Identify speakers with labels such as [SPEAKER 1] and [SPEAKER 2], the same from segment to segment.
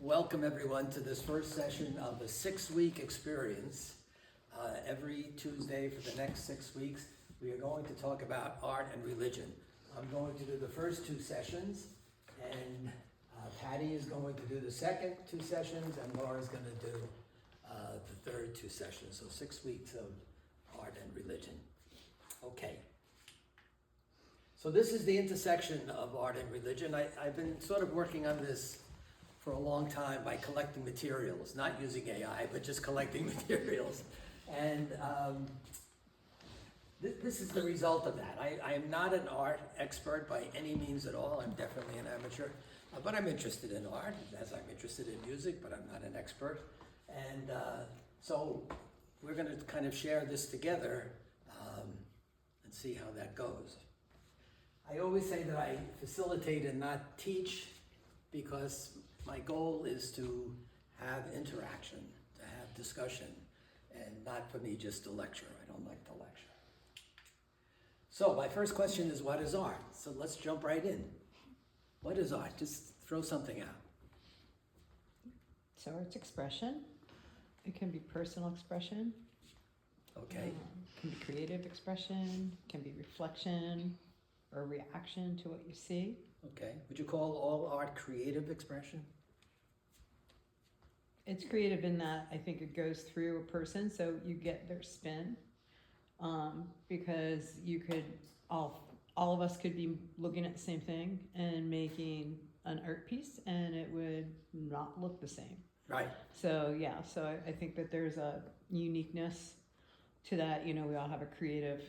[SPEAKER 1] welcome everyone to this first session of a 6-week experience. Every Tuesday for the next 6 weeks, we are going to talk about art and religion. I'm going to do the first 2 sessions, and Patty is going to do the second 2 sessions, and Laura's going to do the third 2 sessions. So 6 weeks of art and religion. Okay. So this is the intersection of art and religion. I've been sort of working on this for a long time by collecting materials, not using AI, but just collecting materials. And this is the result of that. I am not an art expert by any means at all. I'm definitely an amateur, but I'm interested in art, as I'm interested in music, but I'm not an expert. And so we're going to kind of share this together and see how that goes. I always say that I facilitate and not teach because my goal is to have interaction, to have discussion, and not for me just to lecture. I don't like to lecture. So my first question is, what is art? So let's jump right in. What is art? Just throw something out.
[SPEAKER 2] So it's expression. It can be personal expression.
[SPEAKER 1] Okay.
[SPEAKER 2] It can be creative expression. It can be reflection or reaction to what you see.
[SPEAKER 1] Okay. Would you call all art creative expression?
[SPEAKER 2] It's creative in that I think it goes through a person, so you get their spin. Because you could, all of us could be looking at the same thing and making an art piece, and it would not look the same.
[SPEAKER 1] Right.
[SPEAKER 2] So yeah, so I think that there's a uniqueness to that. You know, we all have a creative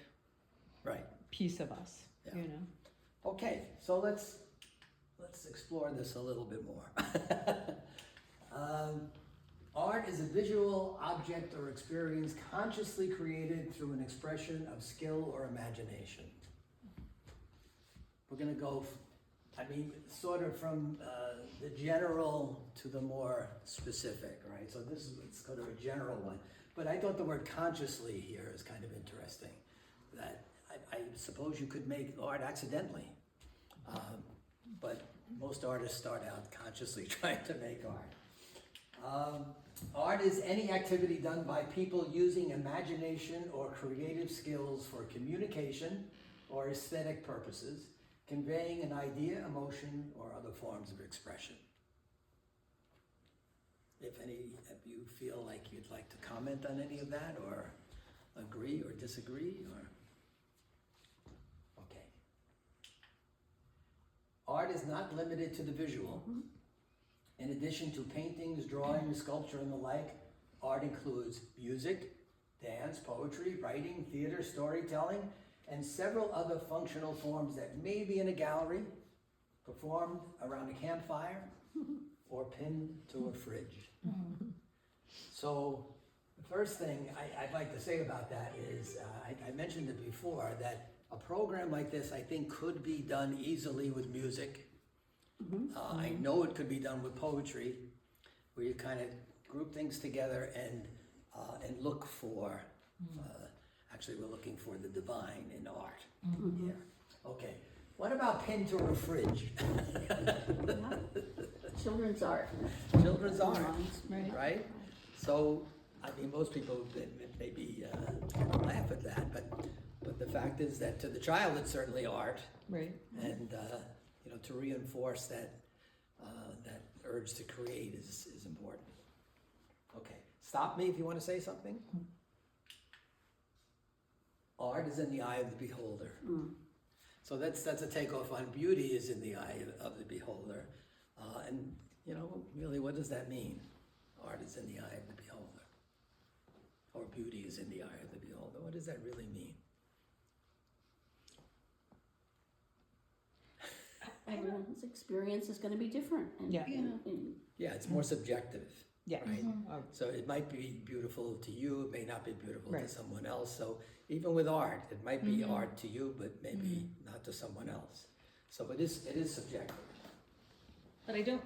[SPEAKER 2] piece of us.
[SPEAKER 1] Yeah.
[SPEAKER 2] You know.
[SPEAKER 1] Okay, so let's explore this a little bit more. Art is a visual object or experience consciously created through an expression of skill or imagination. We're going to go, sort of from the general to the more specific, right? So let's go to a general one. But I thought the word consciously here is kind of interesting. That I suppose you could make art accidentally, but most artists start out consciously trying to make art. Art is any activity done by people using imagination or creative skills for communication or aesthetic purposes, conveying an idea, emotion, or other forms of expression. If any of you feel like you'd like to comment on any of that, or agree or disagree, or... Okay. Art is not limited to the visual. In addition to paintings, drawing, sculpture, and the like, art includes music, dance, poetry, writing, theater, storytelling, and several other functional forms that may be in a gallery, performed around a campfire, or pinned to a fridge. So the first thing I'd like to say about that is, I mentioned it before, that a program like this I think could be done easily with music. I know it could be done with poetry, where you kind of group things together and look for, actually we're looking for the divine in art here. Okay, what about pinned to a fridge?
[SPEAKER 3] Children's art.
[SPEAKER 1] Children's art, right? So, most people maybe laugh at that, but the fact is that to the child it's certainly art.
[SPEAKER 2] Right.
[SPEAKER 1] And to reinforce that that urge to create is important. Okay, stop me if you want to say something. Art is in the eye of the beholder. So that's a takeoff on beauty is in the eye of the beholder. And really, what does that mean? Art is in the eye of the beholder, or beauty is in the eye of the beholder. What does that really mean?
[SPEAKER 3] Everyone's experience is going to be different. And,
[SPEAKER 1] Yeah, it's more subjective.
[SPEAKER 2] Yeah.
[SPEAKER 1] Right? So it might be beautiful to you, it may not be beautiful to
[SPEAKER 2] Right.
[SPEAKER 1] someone else. So even with art, it might be art to you, but maybe not to someone else. So it is subjective.
[SPEAKER 4] But I don't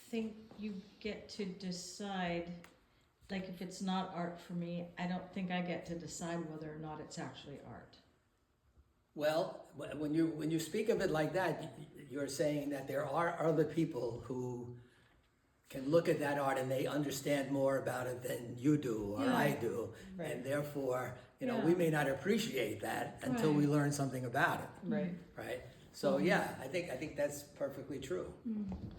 [SPEAKER 4] think you get to decide, like if it's not art for me, I don't think I get to decide whether or not it's actually art.
[SPEAKER 1] Well, when you speak of it like that, you're saying that there are other people who can look at that art and they understand more about it than you do or
[SPEAKER 4] Yeah.
[SPEAKER 1] I do.
[SPEAKER 2] Right.
[SPEAKER 1] And therefore, we
[SPEAKER 4] Yeah.
[SPEAKER 1] may not appreciate that until we learn something about it,
[SPEAKER 2] Right.
[SPEAKER 1] right? So yeah, I think that's perfectly true.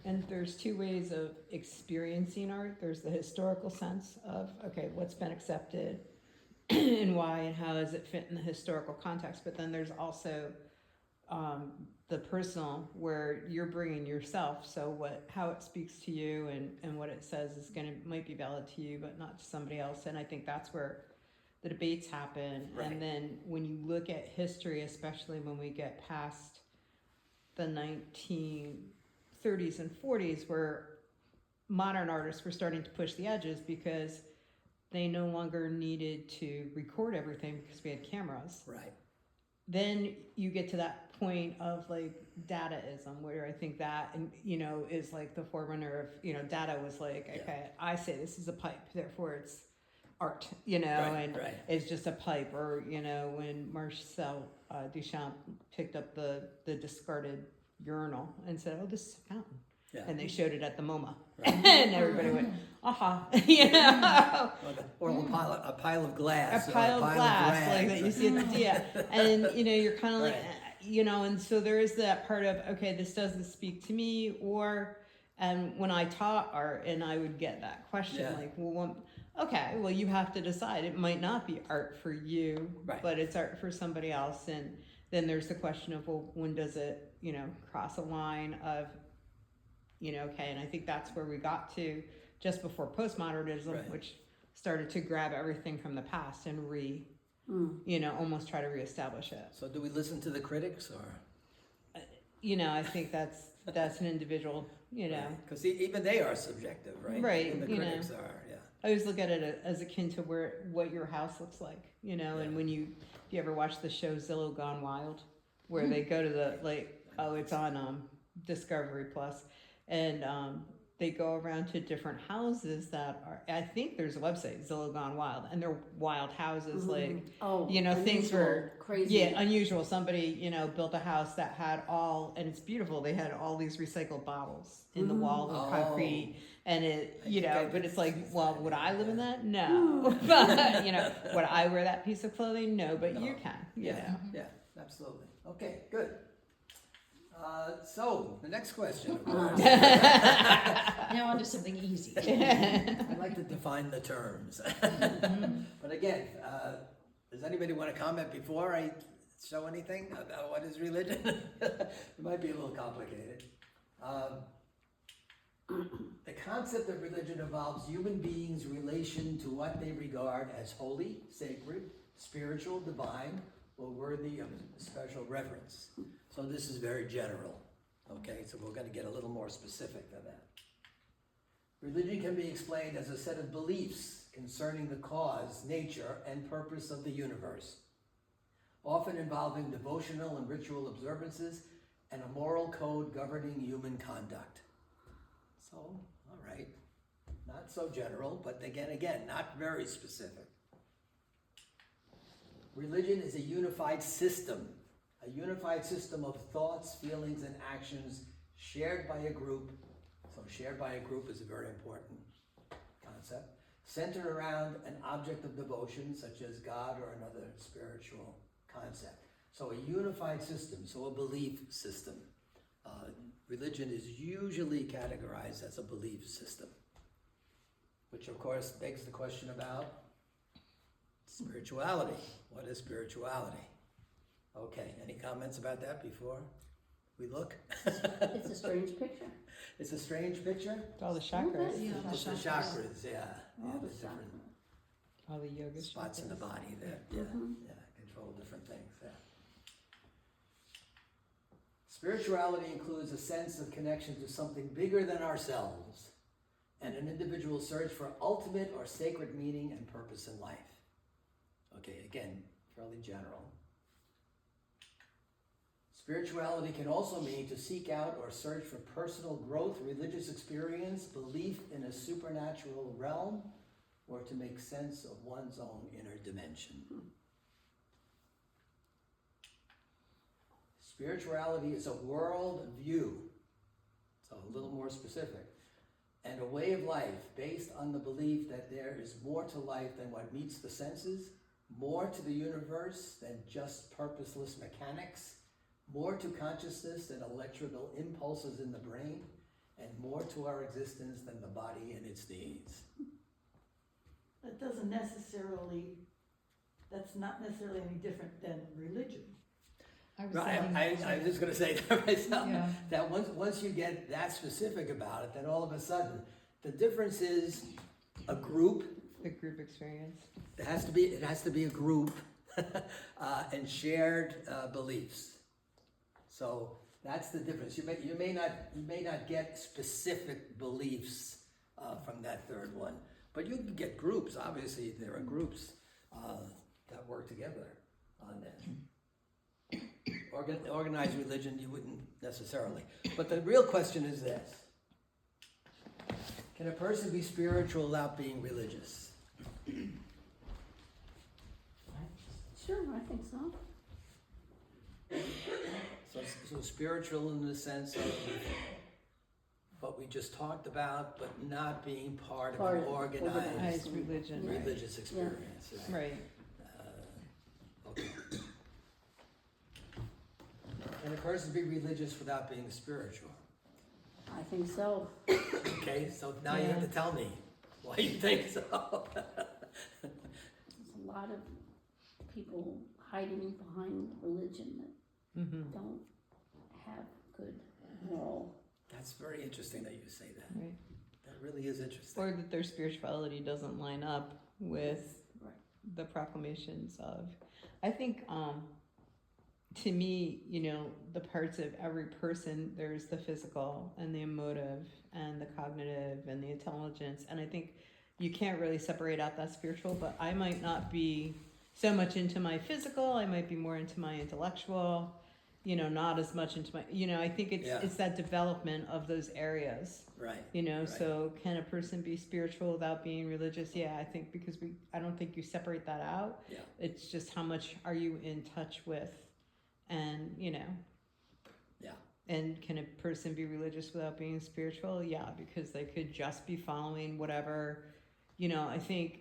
[SPEAKER 2] And there's two ways of experiencing art. There's the historical sense of, okay, what's been accepted and why and how does it fit in the historical context. But then there's also the personal, where you're bringing yourself. So how it speaks to you and what it says is might be valid to you, but not to somebody else. And I think that's where the debates happen.
[SPEAKER 1] Right.
[SPEAKER 2] And then when you look at history, especially when we get past the 1930s and 40s, where modern artists were starting to push the edges because they no longer needed to record everything because we had cameras.
[SPEAKER 1] Right.
[SPEAKER 2] Then you get to that point of like dadaism, where I think that, and is like the forerunner of, Dada was like, okay, I say this is a pipe, therefore it's art, and
[SPEAKER 1] right.
[SPEAKER 2] it's just a pipe. Or when Marcel Duchamp picked up the discarded urinal and said, oh, this is a fountain.
[SPEAKER 1] Yeah.
[SPEAKER 2] And they showed it at the MoMA.
[SPEAKER 1] Right.
[SPEAKER 2] And everybody went, aha.
[SPEAKER 1] Or a pile of glass.
[SPEAKER 2] A pile of glass, like
[SPEAKER 1] rags.
[SPEAKER 2] that you see at the dia. And, you're kind of like,
[SPEAKER 1] Right.
[SPEAKER 2] and so there is that part of, okay, this doesn't speak to me. Or, when I taught art and I would get that question,
[SPEAKER 1] Yeah.
[SPEAKER 2] like, well, you have to decide. It might not be art for you,
[SPEAKER 1] Right.
[SPEAKER 2] but it's art for somebody else. And then there's the question of, well, when does it, cross a line of, okay, and I think that's where we got to just before postmodernism,
[SPEAKER 1] Right.
[SPEAKER 2] which started to grab everything from the past and almost try to reestablish it.
[SPEAKER 1] So do we listen to the critics or?
[SPEAKER 2] I think that's an individual,
[SPEAKER 1] Because even they are subjective, right?
[SPEAKER 2] Right,
[SPEAKER 1] Even the critics are, yeah.
[SPEAKER 2] I always look at it as akin to what your house looks like, and when if you ever watch the show Zillow Gone Wild, where they go to the, it's on Discovery Plus, and they go around to different houses that are, I think there's a website, Zillow Gone Wild, and they're wild houses, things
[SPEAKER 3] unusual,
[SPEAKER 2] were
[SPEAKER 3] crazy.
[SPEAKER 2] Yeah, unusual. Somebody, built a house that had and it's beautiful. They had all these recycled bottles in the wall of concrete, and but it's like, well, would I live in that? No. But, would I wear that piece of clothing? No, but you can,
[SPEAKER 1] Yeah, absolutely. Okay, good. So, the next question. Of course.
[SPEAKER 4] Now on to something easy.
[SPEAKER 1] I'd like to define the terms. But again, does anybody want to comment before I show anything about what is religion? It might be a little complicated. The concept of religion involves human beings' relation to what they regard as holy, sacred, spiritual, divine, or worthy of special reverence. So this is very general, okay? So we're going to get a little more specific than that. Religion can be explained as a set of beliefs concerning the cause, nature, and purpose of the universe, often involving devotional and ritual observances and a moral code governing human conduct. So, all right, not so general, but again, not very specific. Religion is a unified system of thoughts, feelings, and actions shared by a group. So shared by a group is a very important concept, centered around an object of devotion, such as God or another spiritual concept. So a unified system, so a belief system. Religion is usually categorized as a belief system, which of course begs the question about spirituality. What is spirituality? Okay, any comments about that before we look?
[SPEAKER 3] It's a strange picture.
[SPEAKER 1] It's a strange picture?
[SPEAKER 2] It's all the chakras.
[SPEAKER 3] Yeah.
[SPEAKER 1] It's the chakras, yeah.
[SPEAKER 3] All
[SPEAKER 1] The
[SPEAKER 3] the
[SPEAKER 1] different
[SPEAKER 2] All the yoga
[SPEAKER 1] spots in the
[SPEAKER 2] chakras.
[SPEAKER 1] body that control different things. Yeah. Spirituality includes a sense of connection to something bigger than ourselves and an individual's search for ultimate or sacred meaning and purpose in life. Okay, again, fairly general. Spirituality can also mean to seek out or search for personal growth, religious experience, belief in a supernatural realm, or to make sense of one's own inner dimension. Spirituality is a world view, so a little more specific, and a way of life based on the belief that there is more to life than what meets the senses, more to the universe than just purposeless mechanics, more to consciousness than electrical impulses in the brain, and more to our existence than the body and its needs.
[SPEAKER 5] That doesn't necessarily, that's not necessarily any different than religion.
[SPEAKER 4] I was
[SPEAKER 1] Right,
[SPEAKER 4] thinking-
[SPEAKER 1] I was just gonna say that myself,
[SPEAKER 4] Yeah.
[SPEAKER 1] that once you get that specific about it, then all of a sudden, the difference is a group.
[SPEAKER 2] The group experience.
[SPEAKER 1] It has to be a group and shared beliefs. So that's the difference. You may not get specific beliefs from that third one, but you can get groups. Obviously, there are groups that work together on that. Organized religion, you wouldn't necessarily. But the real question is this: can a person be spiritual without being religious?
[SPEAKER 3] Sure, I think so.
[SPEAKER 1] So spiritual in the sense of what we just talked about, but not being part of an organized
[SPEAKER 2] Organized religion, right.
[SPEAKER 1] religious experience.
[SPEAKER 2] Right.
[SPEAKER 1] Okay. Can a person be religious without being spiritual?
[SPEAKER 3] I think so.
[SPEAKER 1] Okay, so now you have to tell me why you think so.
[SPEAKER 3] There's a lot of people hiding behind religion that don't have good moral.
[SPEAKER 1] That's very interesting that you say that.
[SPEAKER 2] Right.
[SPEAKER 1] That really is interesting.
[SPEAKER 2] Or that their spirituality doesn't line up with
[SPEAKER 3] Right.
[SPEAKER 2] the proclamations of. I think, to me, the parts of every person, there's the physical and the emotive and the cognitive and the intelligence. And I think you can't really separate out that spiritual, but I might not be so much into my physical. I might be more into my intellectual, not as much into my, I think it's that development of those areas.
[SPEAKER 1] Right.
[SPEAKER 2] Right. So can a person be spiritual without being religious? Yeah, I think because I don't think you separate that out.
[SPEAKER 1] Yeah.
[SPEAKER 2] It's just how much are you in touch with, and
[SPEAKER 1] Yeah.
[SPEAKER 2] And can a person be religious without being spiritual? Yeah, because they could just be following whatever, I think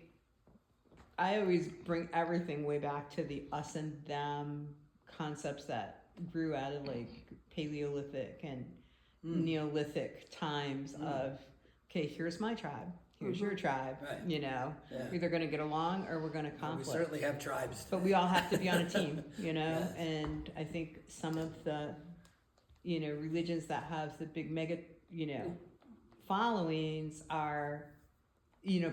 [SPEAKER 2] I always bring everything way back to the us and them concepts that grew out of like Paleolithic and Neolithic times of, okay, here's my tribe, here's your tribe,
[SPEAKER 1] Right.
[SPEAKER 2] We're either going to get along or we're going to
[SPEAKER 1] We
[SPEAKER 2] conflict.
[SPEAKER 1] certainly have tribes.
[SPEAKER 2] But we all have to be on a team,
[SPEAKER 1] Yes.
[SPEAKER 2] and I think some of the, religions that have the big mega, followings are,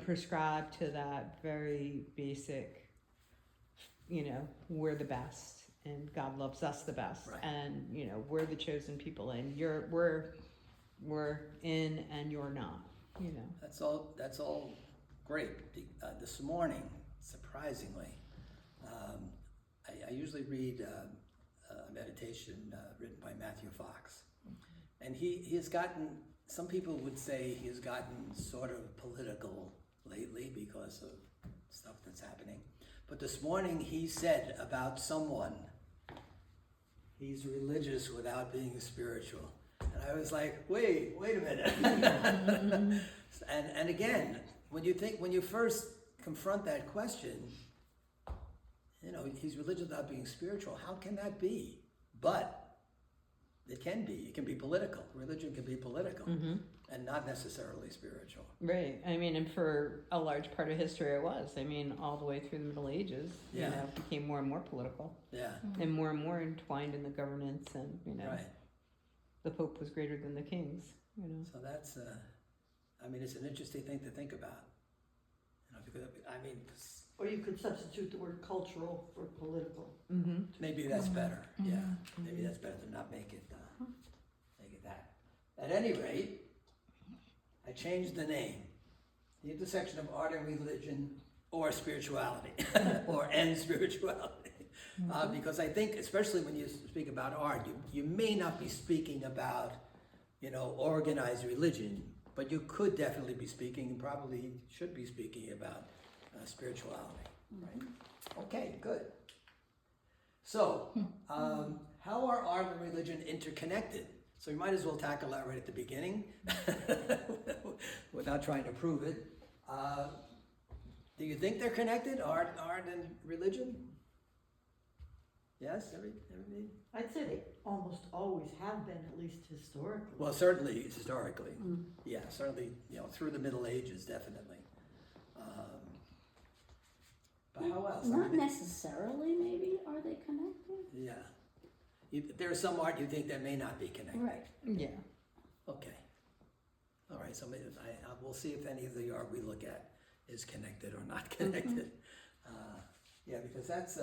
[SPEAKER 2] prescribed to that very basic, we're the best and God loves us the best.
[SPEAKER 1] Right.
[SPEAKER 2] And, we're the chosen people and we're in and you're not,
[SPEAKER 1] That's all great. This morning, surprisingly, I usually read a meditation written by Matthew Fox, and he has gotten. Some people would say he has gotten sort of political lately because of stuff that's happening. But this morning he said about someone, he's religious without being spiritual. And I was like, wait a minute. and again, when you first confront that question, he's religious without being spiritual. How can that be? But it can be. It can be political. Religion can be political and not necessarily spiritual.
[SPEAKER 2] Right. I mean, and for a large part of history it was. I mean, all the way through the Middle Ages, it became more and more political.
[SPEAKER 1] Yeah.
[SPEAKER 2] And more entwined in the governance, and,
[SPEAKER 1] Right.
[SPEAKER 2] the Pope was greater than the kings,
[SPEAKER 1] So that's, it's an interesting thing to think about. Because,
[SPEAKER 5] Or you could substitute the word cultural for political.
[SPEAKER 1] maybe that's better. Yeah. Maybe that's better to not make it that. At any rate, I changed the name. The intersection of art and religion, or spirituality, and spirituality. Because I think, especially when you speak about art, you may not be speaking about, organized religion, but you could definitely be speaking, and probably should be speaking about spirituality. Right? Okay, good. So, how are art and religion interconnected? So we might as well tackle that right at the beginning. without trying to prove it. Do you think they're connected, art and religion? Yes, everybody?
[SPEAKER 5] I'd say they almost always have been, at least historically.
[SPEAKER 1] Well, certainly historically.
[SPEAKER 3] Mm.
[SPEAKER 1] Yeah, certainly, through the Middle Ages, definitely. But how else? I
[SPEAKER 3] Not
[SPEAKER 1] mean,
[SPEAKER 3] necessarily, maybe, are they connected?
[SPEAKER 1] yeah. There's some art you think that may not be connected.
[SPEAKER 3] Right.
[SPEAKER 2] Yeah.
[SPEAKER 1] Okay. All right, so maybe we'll see if any of the art we look at is connected or not connected. Yeah, because that's,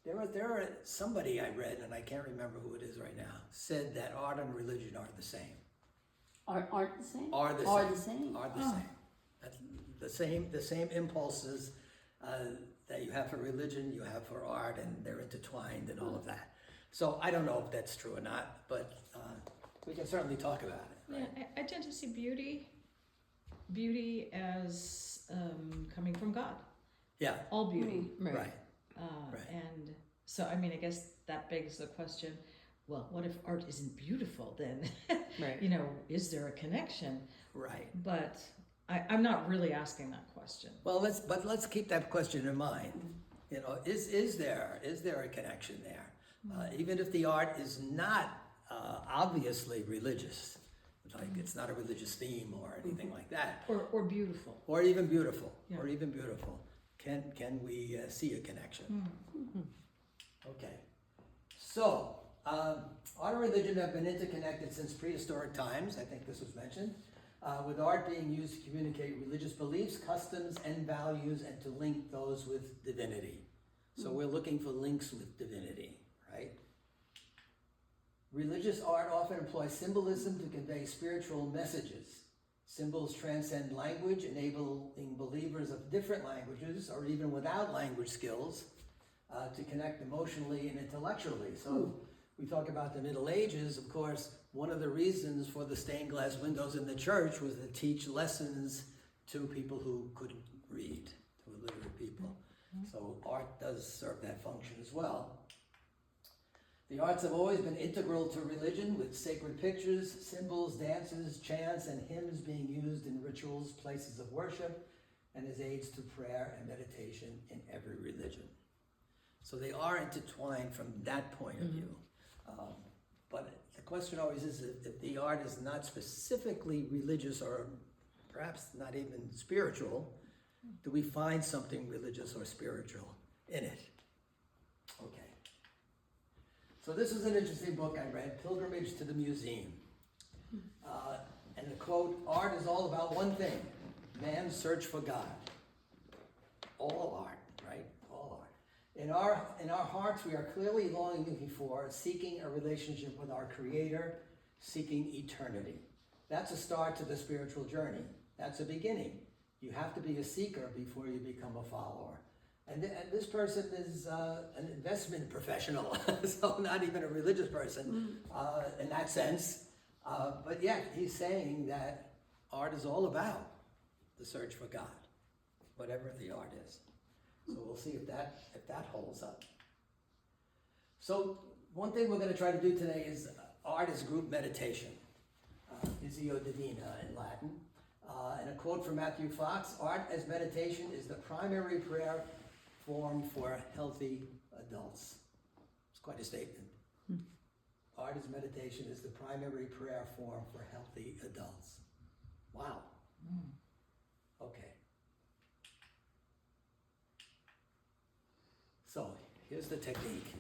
[SPEAKER 1] there are somebody I read, and I can't remember who it is right now, said that art and religion are the same.
[SPEAKER 3] Aren't the same?
[SPEAKER 1] Are the
[SPEAKER 3] Are
[SPEAKER 1] same.
[SPEAKER 3] the same.
[SPEAKER 1] Are the
[SPEAKER 3] Oh.
[SPEAKER 1] same. That's the same impulses that you have for religion, you have for art, and they're intertwined and all of that. So I don't know if that's true or not, but we can certainly talk about it.
[SPEAKER 4] Yeah,
[SPEAKER 1] Right?
[SPEAKER 4] I tend to see beauty as coming from God.
[SPEAKER 1] Yeah,
[SPEAKER 4] All beauty.
[SPEAKER 2] Right.
[SPEAKER 1] right. Right.
[SPEAKER 4] And so, I mean, I guess that begs the question, well, what if art isn't beautiful then?
[SPEAKER 2] Right.
[SPEAKER 4] Is there a connection?
[SPEAKER 1] Right.
[SPEAKER 4] But I'm not really asking that question.
[SPEAKER 1] Well, let's keep that question in mind. Is there a connection there? Even if the art is not obviously religious, like it's not a religious theme or anything like that,
[SPEAKER 4] Or beautiful.
[SPEAKER 1] or even beautiful,
[SPEAKER 4] Yeah.
[SPEAKER 1] can we see a connection?
[SPEAKER 2] Mm-hmm.
[SPEAKER 1] Okay. So, art and religion have been interconnected since prehistoric times. I think this was mentioned. With art being used to communicate religious beliefs, customs, and values, and to link those with divinity. So we're looking for links with divinity, right? Religious art often employs symbolism to convey spiritual messages. Symbols transcend language, enabling believers of different languages, or even without language skills, to connect emotionally and intellectually. So we talk about the Middle Ages, of course, one of the reasons for the stained glass windows in the church was to teach lessons to people who couldn't read, to illiterate people. So art does serve that function as well. The arts have always been integral to religion, with sacred pictures, symbols, dances, chants, and hymns being used in rituals, places of worship, and as aids to prayer and meditation in every religion. So they are intertwined from that point of view. But the question always is, if the art is not specifically religious or perhaps not even spiritual, do we find something religious or spiritual in it? Okay. So this is an interesting book I read, Pilgrimage to the Museum. And the quote, "Art is all about one thing, man's search for God." All art, right? All art. In our hearts, we are clearly longing for, seeking a relationship with our Creator, seeking eternity. That's a start to the spiritual journey. That's a beginning. You have to be a seeker before you become a follower. And this person is an investment professional, so not even a religious person in that sense. But yet he's saying that art is all about the search for God, whatever the art is. So we'll see if that holds up. So one thing we're going to try to do today is art as group meditation, Visio Divina in Latin. And a quote from Matthew Fox, "Art as meditation is the primary prayer form for healthy adults." It's quite a statement. Art as meditation is the primary prayer form for healthy adults. Wow. Okay. So here's the technique.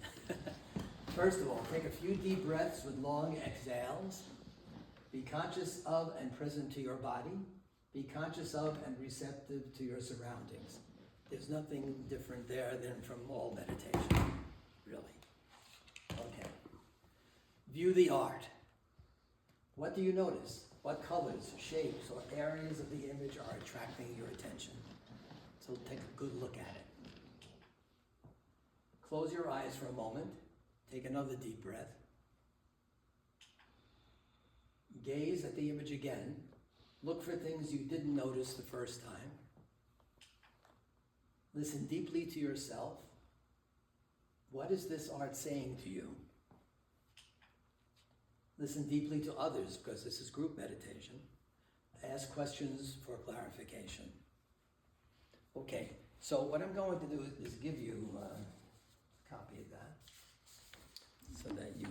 [SPEAKER 1] First of all, take a few deep breaths with long exhales. Be conscious of and present to your body. Be conscious of and receptive to your surroundings. There's nothing different there than from all meditation, really. Okay. View the art. What do you notice? What colors, shapes, or areas of the image are attracting your attention? So take a good look at it. Close your eyes for a moment. Take another deep breath. Gaze at the image again. Look for things you didn't notice the first time. Listen deeply to yourself. What is this art saying to you? Listen deeply to others, because this is group meditation. ask questions for clarification. Okay, so what I'm going to do is give you a copy of that so that you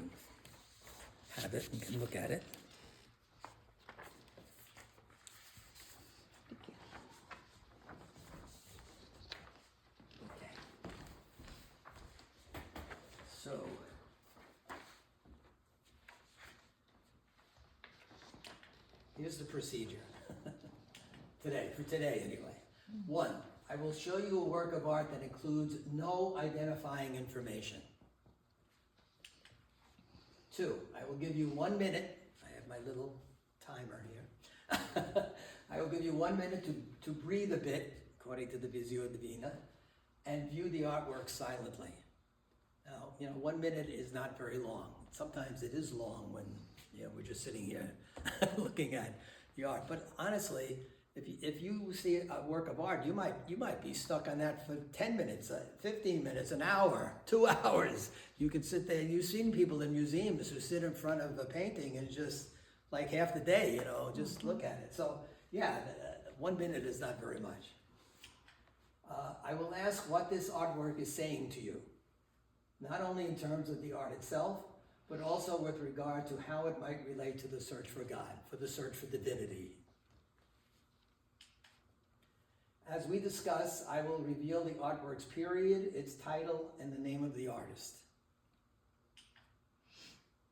[SPEAKER 1] have it and can look at it. Okay. So, here's the procedure. For today anyway. 1, I will show you a work of art that includes no identifying information. 2, I will give you 1 minute, I have my little timer here. I will give you 1 minute to breathe a bit, according to the Visio Divina, and view the artwork silently. Now, 1 minute is not very long. Sometimes it is long when, we're just sitting here looking at the art. But honestly, if you see a work of art, you might be stuck on that for 10 minutes, 15 minutes, an hour, 2 hours. You can sit there. You've seen people in museums who sit in front of a painting and just like half the day, just look at it. So yeah, 1 minute is not very much. I will ask what this artwork is saying to you, not only in terms of the art itself, but also with regard to how it might relate to the search for God, for the search for divinity. As we discuss, I will reveal the artwork's period, its title, and the name of the artist.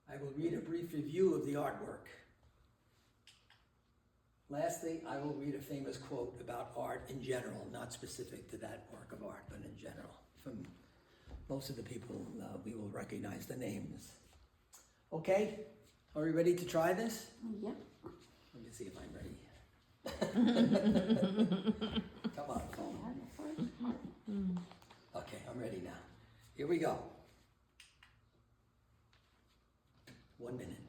[SPEAKER 1] I will read a brief review of the artwork. Lastly, I will read a famous quote about art in general, not specific to that work of art, but in general. From most of the people, we will recognize the names. Okay, are we ready to try this?
[SPEAKER 3] Yep.
[SPEAKER 1] Let me see if I'm ready. Come on.
[SPEAKER 3] So I have the first part.
[SPEAKER 1] Okay, I'm ready now. Here we go. 1 minute.
[SPEAKER 3] Okay.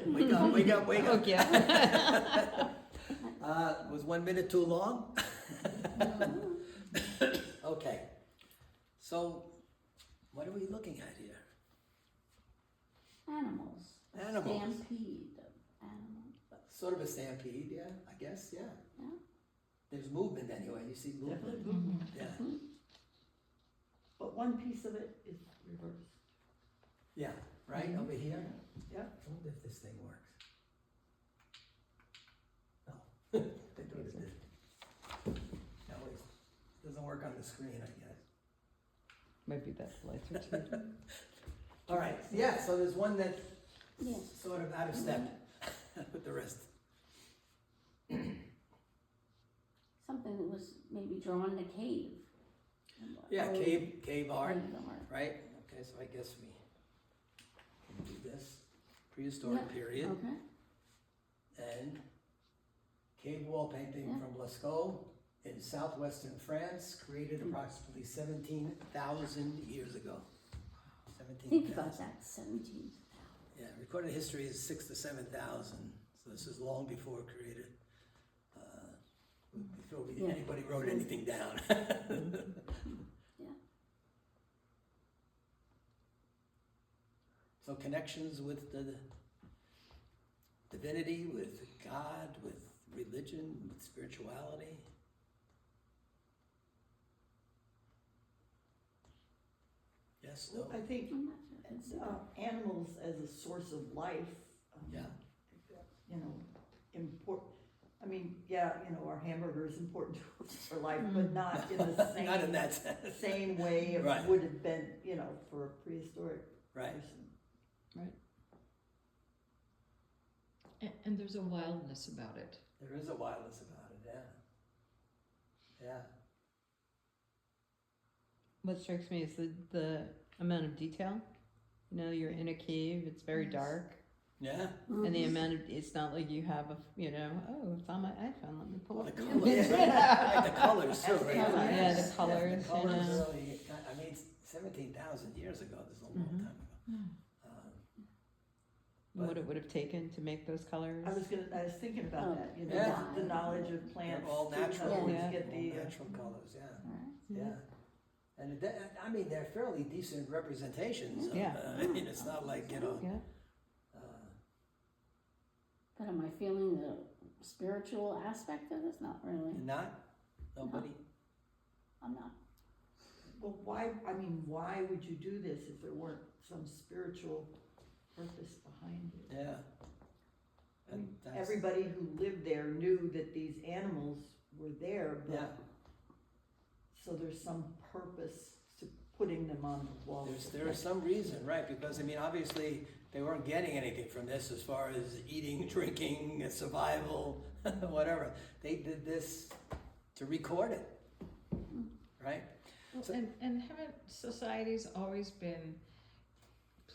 [SPEAKER 1] Wake up.
[SPEAKER 2] Okay.
[SPEAKER 1] Was 1 minute too long? Okay. So, what are we looking at here?
[SPEAKER 3] Animals. A
[SPEAKER 1] Animals.
[SPEAKER 3] stampede of animals.
[SPEAKER 1] Sort of a stampede, yeah, I guess, yeah.
[SPEAKER 3] Yeah.
[SPEAKER 1] There's movement anyway, you see movement.
[SPEAKER 5] Definitely movement.
[SPEAKER 1] Yeah,
[SPEAKER 5] But one piece of it is reversed.
[SPEAKER 1] yeah, right, over here.
[SPEAKER 5] Yeah.
[SPEAKER 1] I wonder if this thing works. No, I thought it did. No, it doesn't work on the screen, I guess.
[SPEAKER 2] Maybe that's the lights are too.
[SPEAKER 1] All right, yeah, so there's one that's
[SPEAKER 3] Yes.
[SPEAKER 1] sort of out of step with the rest.
[SPEAKER 3] Something that was maybe drawn in a cave.
[SPEAKER 1] Yeah,
[SPEAKER 3] Or
[SPEAKER 1] cave art,
[SPEAKER 3] cave art.
[SPEAKER 1] right? Okay, so I guess we can do this. Prehistoric
[SPEAKER 3] Yeah,
[SPEAKER 1] period.
[SPEAKER 3] Okay.
[SPEAKER 1] And cave wall painting
[SPEAKER 3] Yeah.
[SPEAKER 1] from Lascaux in southwestern France, created approximately 17,000 years ago. 17,000.
[SPEAKER 3] Think about that, 17,000.
[SPEAKER 1] Yeah, recorded history is 6,000 to 7,000, so this is long before created. Before
[SPEAKER 3] Yeah.
[SPEAKER 1] anybody wrote anything down.
[SPEAKER 3] Yeah.
[SPEAKER 1] So connections with the divinity, with God, with religion, with spirituality. Yes, no?
[SPEAKER 5] I think
[SPEAKER 3] I'm not sure.
[SPEAKER 5] it's, animals as a source of life,
[SPEAKER 1] Yeah.
[SPEAKER 5] You know, I mean, yeah, you know, our hamburger is important to us for life, but not in the same.
[SPEAKER 1] Not in that sense.
[SPEAKER 5] Same way it
[SPEAKER 1] Right.
[SPEAKER 5] would have been, you know, for a prehistoric
[SPEAKER 1] Right.
[SPEAKER 5] person.
[SPEAKER 6] And there's a wildness about it.
[SPEAKER 1] There is a wildness about it, yeah. Yeah.
[SPEAKER 2] What strikes me is the amount of detail. You know, you're in a cave, it's very
[SPEAKER 6] Yes.
[SPEAKER 2] dark,
[SPEAKER 1] Yeah.
[SPEAKER 2] and the
[SPEAKER 3] Mhm.
[SPEAKER 2] amount of, it's not like you have a, you know, oh, it's on my iPhone, let me pull
[SPEAKER 1] Well,
[SPEAKER 2] it.
[SPEAKER 1] the colors, like the colors too, right?
[SPEAKER 3] Colors.
[SPEAKER 2] Yeah, the
[SPEAKER 1] The
[SPEAKER 2] colors, you
[SPEAKER 1] colors
[SPEAKER 2] know.
[SPEAKER 1] really, I mean, 17,000 years ago, this is a long
[SPEAKER 2] Mhm.
[SPEAKER 1] time ago.
[SPEAKER 2] What it would have taken to make those colors.
[SPEAKER 5] I was thinking
[SPEAKER 3] Oh,
[SPEAKER 5] about that, you know,
[SPEAKER 1] yeah.
[SPEAKER 5] the knowledge of plants.
[SPEAKER 1] They're all
[SPEAKER 5] to
[SPEAKER 1] natural,
[SPEAKER 5] always
[SPEAKER 2] Yeah.
[SPEAKER 5] get
[SPEAKER 1] all
[SPEAKER 5] the,
[SPEAKER 1] natural colors, yeah,
[SPEAKER 3] Right.
[SPEAKER 1] yeah. And I mean, they're fairly decent representations of,
[SPEAKER 2] Yeah.
[SPEAKER 1] I mean, it's not like, you know,
[SPEAKER 2] Yeah,
[SPEAKER 3] But am I feeling the spiritual aspect of this? Not really.
[SPEAKER 1] you're not, nobody,
[SPEAKER 3] I'm not.
[SPEAKER 5] well, why would you do this if there weren't some spiritual purpose behind it?
[SPEAKER 1] yeah. And that's,
[SPEAKER 5] Everybody who lived there knew that these animals were there,
[SPEAKER 1] yeah,
[SPEAKER 5] but, so there's some purpose to putting them on the wall.
[SPEAKER 1] there is some reason, right, because I mean, obviously, they weren't getting anything from this as far as eating, drinking, survival, whatever. They did this to record it, right?
[SPEAKER 4] Well,
[SPEAKER 1] So-
[SPEAKER 4] and haven't societies always been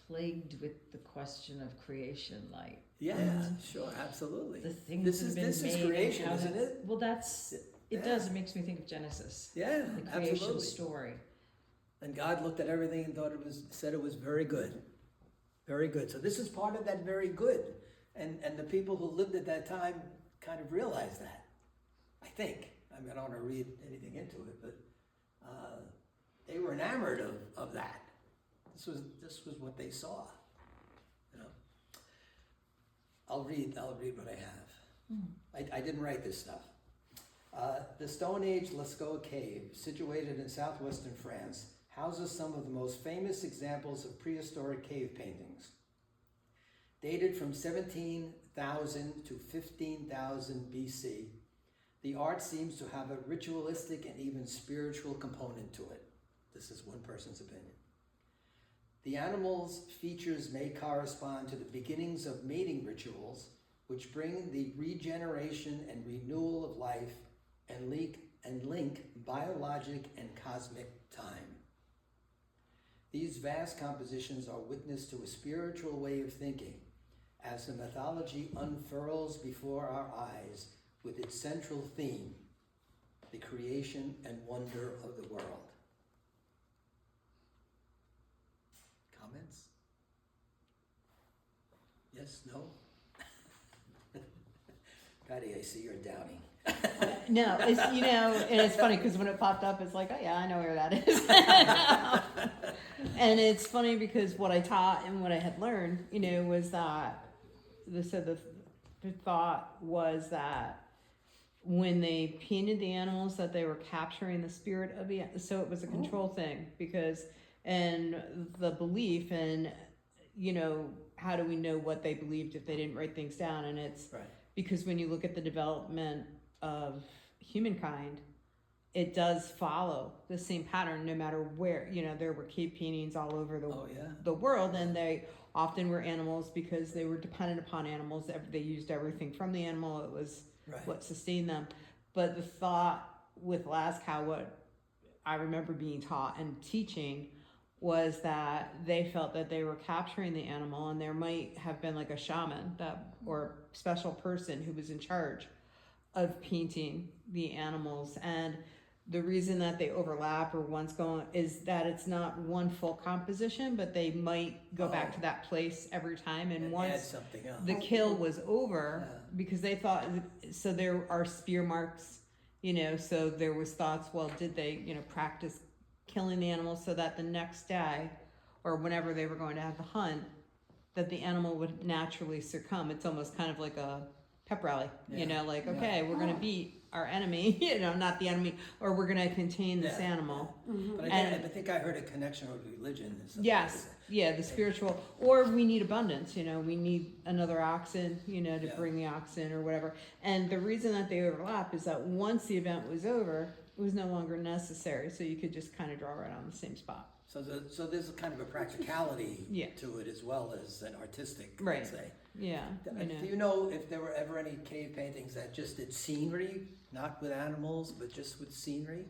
[SPEAKER 4] plagued with the question of creation, like
[SPEAKER 1] Yeah, sure, absolutely.
[SPEAKER 4] the things
[SPEAKER 1] This
[SPEAKER 4] that
[SPEAKER 1] is-
[SPEAKER 4] have been
[SPEAKER 1] this is
[SPEAKER 4] made and
[SPEAKER 1] creation,
[SPEAKER 4] how
[SPEAKER 1] isn't
[SPEAKER 4] that-
[SPEAKER 1] it?
[SPEAKER 4] Well, that's,
[SPEAKER 1] Yeah.
[SPEAKER 4] it does, it makes me think of Genesis,
[SPEAKER 1] Yeah,
[SPEAKER 4] the creation
[SPEAKER 1] absolutely.
[SPEAKER 4] story.
[SPEAKER 1] And God looked at everything and said it was very good. Very good. So this is part of that very good. And the people who lived at that time kind of realized that, I think. I mean, I don't want to read anything into it, but they were enamored of that. This was what they saw. You know. I'll read what I have. I didn't write this stuff. The Stone Age Lascaux Cave, situated in southwestern France, houses some of the most famous examples of prehistoric cave paintings. Dated from 17,000 to 15,000 BC, the art seems to have a ritualistic and even spiritual component to it. This is one person's opinion. The animals' features may correspond to the beginnings of mating rituals, which bring the regeneration and renewal of life and link biologic and cosmic time. These vast compositions are witness to a spiritual way of thinking, as the mythology unfurls before our eyes with its central theme, the creation and wonder of the world. Comments? Yes, no? Patty, I see you're doubting.
[SPEAKER 2] no, it's, you know, and it's funny because when it popped up, it's like, oh yeah, I know where that is. And it's funny because what I taught and what I had learned, you know, was that the thought was that when they painted the animals, that they were capturing the spirit of the, so it was a control thing, because, and the belief, and, you know, how do we know what they believed if they didn't write things down? And it's
[SPEAKER 1] Right.
[SPEAKER 2] because when you look at the development of humankind, it does follow the same pattern no matter where, you know, there were cave paintings all over
[SPEAKER 1] Oh, yeah.
[SPEAKER 2] the world, and they often were animals because they were dependent upon animals. They used everything from the animal. It was
[SPEAKER 1] Right.
[SPEAKER 2] what sustained them. But the thought with Lascaux, what I remember being taught and teaching, was that they felt that they were capturing the animal, and there might have been like a shaman or special person who was in charge of painting the animals. And the reason that they overlap or one's going is that it's not one full composition, but they might go back to that place every time. And
[SPEAKER 1] Add
[SPEAKER 2] once
[SPEAKER 1] something else.
[SPEAKER 2] the kill was over,
[SPEAKER 1] Yeah.
[SPEAKER 2] because they thought, so there are spear marks, you know, so there was thoughts, well, did they, you know, practice killing the animal so that the next day or whenever they were going to have the hunt, that the animal would naturally succumb. It's almost kind of like a pep rally,
[SPEAKER 1] Yeah.
[SPEAKER 2] you know, like,
[SPEAKER 1] Yeah.
[SPEAKER 2] okay, we're gonna
[SPEAKER 3] Oh.
[SPEAKER 2] beat our enemy, you know, not the enemy, or we're gonna contain this
[SPEAKER 1] Yeah.
[SPEAKER 2] animal.
[SPEAKER 3] Mhm.
[SPEAKER 1] But
[SPEAKER 2] And-
[SPEAKER 1] I think I heard a connection with religion. Or something.
[SPEAKER 2] Yes, yeah, the spiritual, or we need abundance, you know, we need another oxen, you know, to
[SPEAKER 1] Yeah.
[SPEAKER 2] bring the oxen or whatever. And the reason that they overlap is that once the event was over, it was no longer necessary, so you could just kind of draw right on the same spot.
[SPEAKER 1] So there's a kind of a practicality
[SPEAKER 2] Yeah.
[SPEAKER 1] to it as well as an artistic,
[SPEAKER 2] Right.
[SPEAKER 1] let's say.
[SPEAKER 2] Yeah, you know.
[SPEAKER 1] Do you know if there were ever any cave paintings that just did scenery, not with animals, but just with scenery?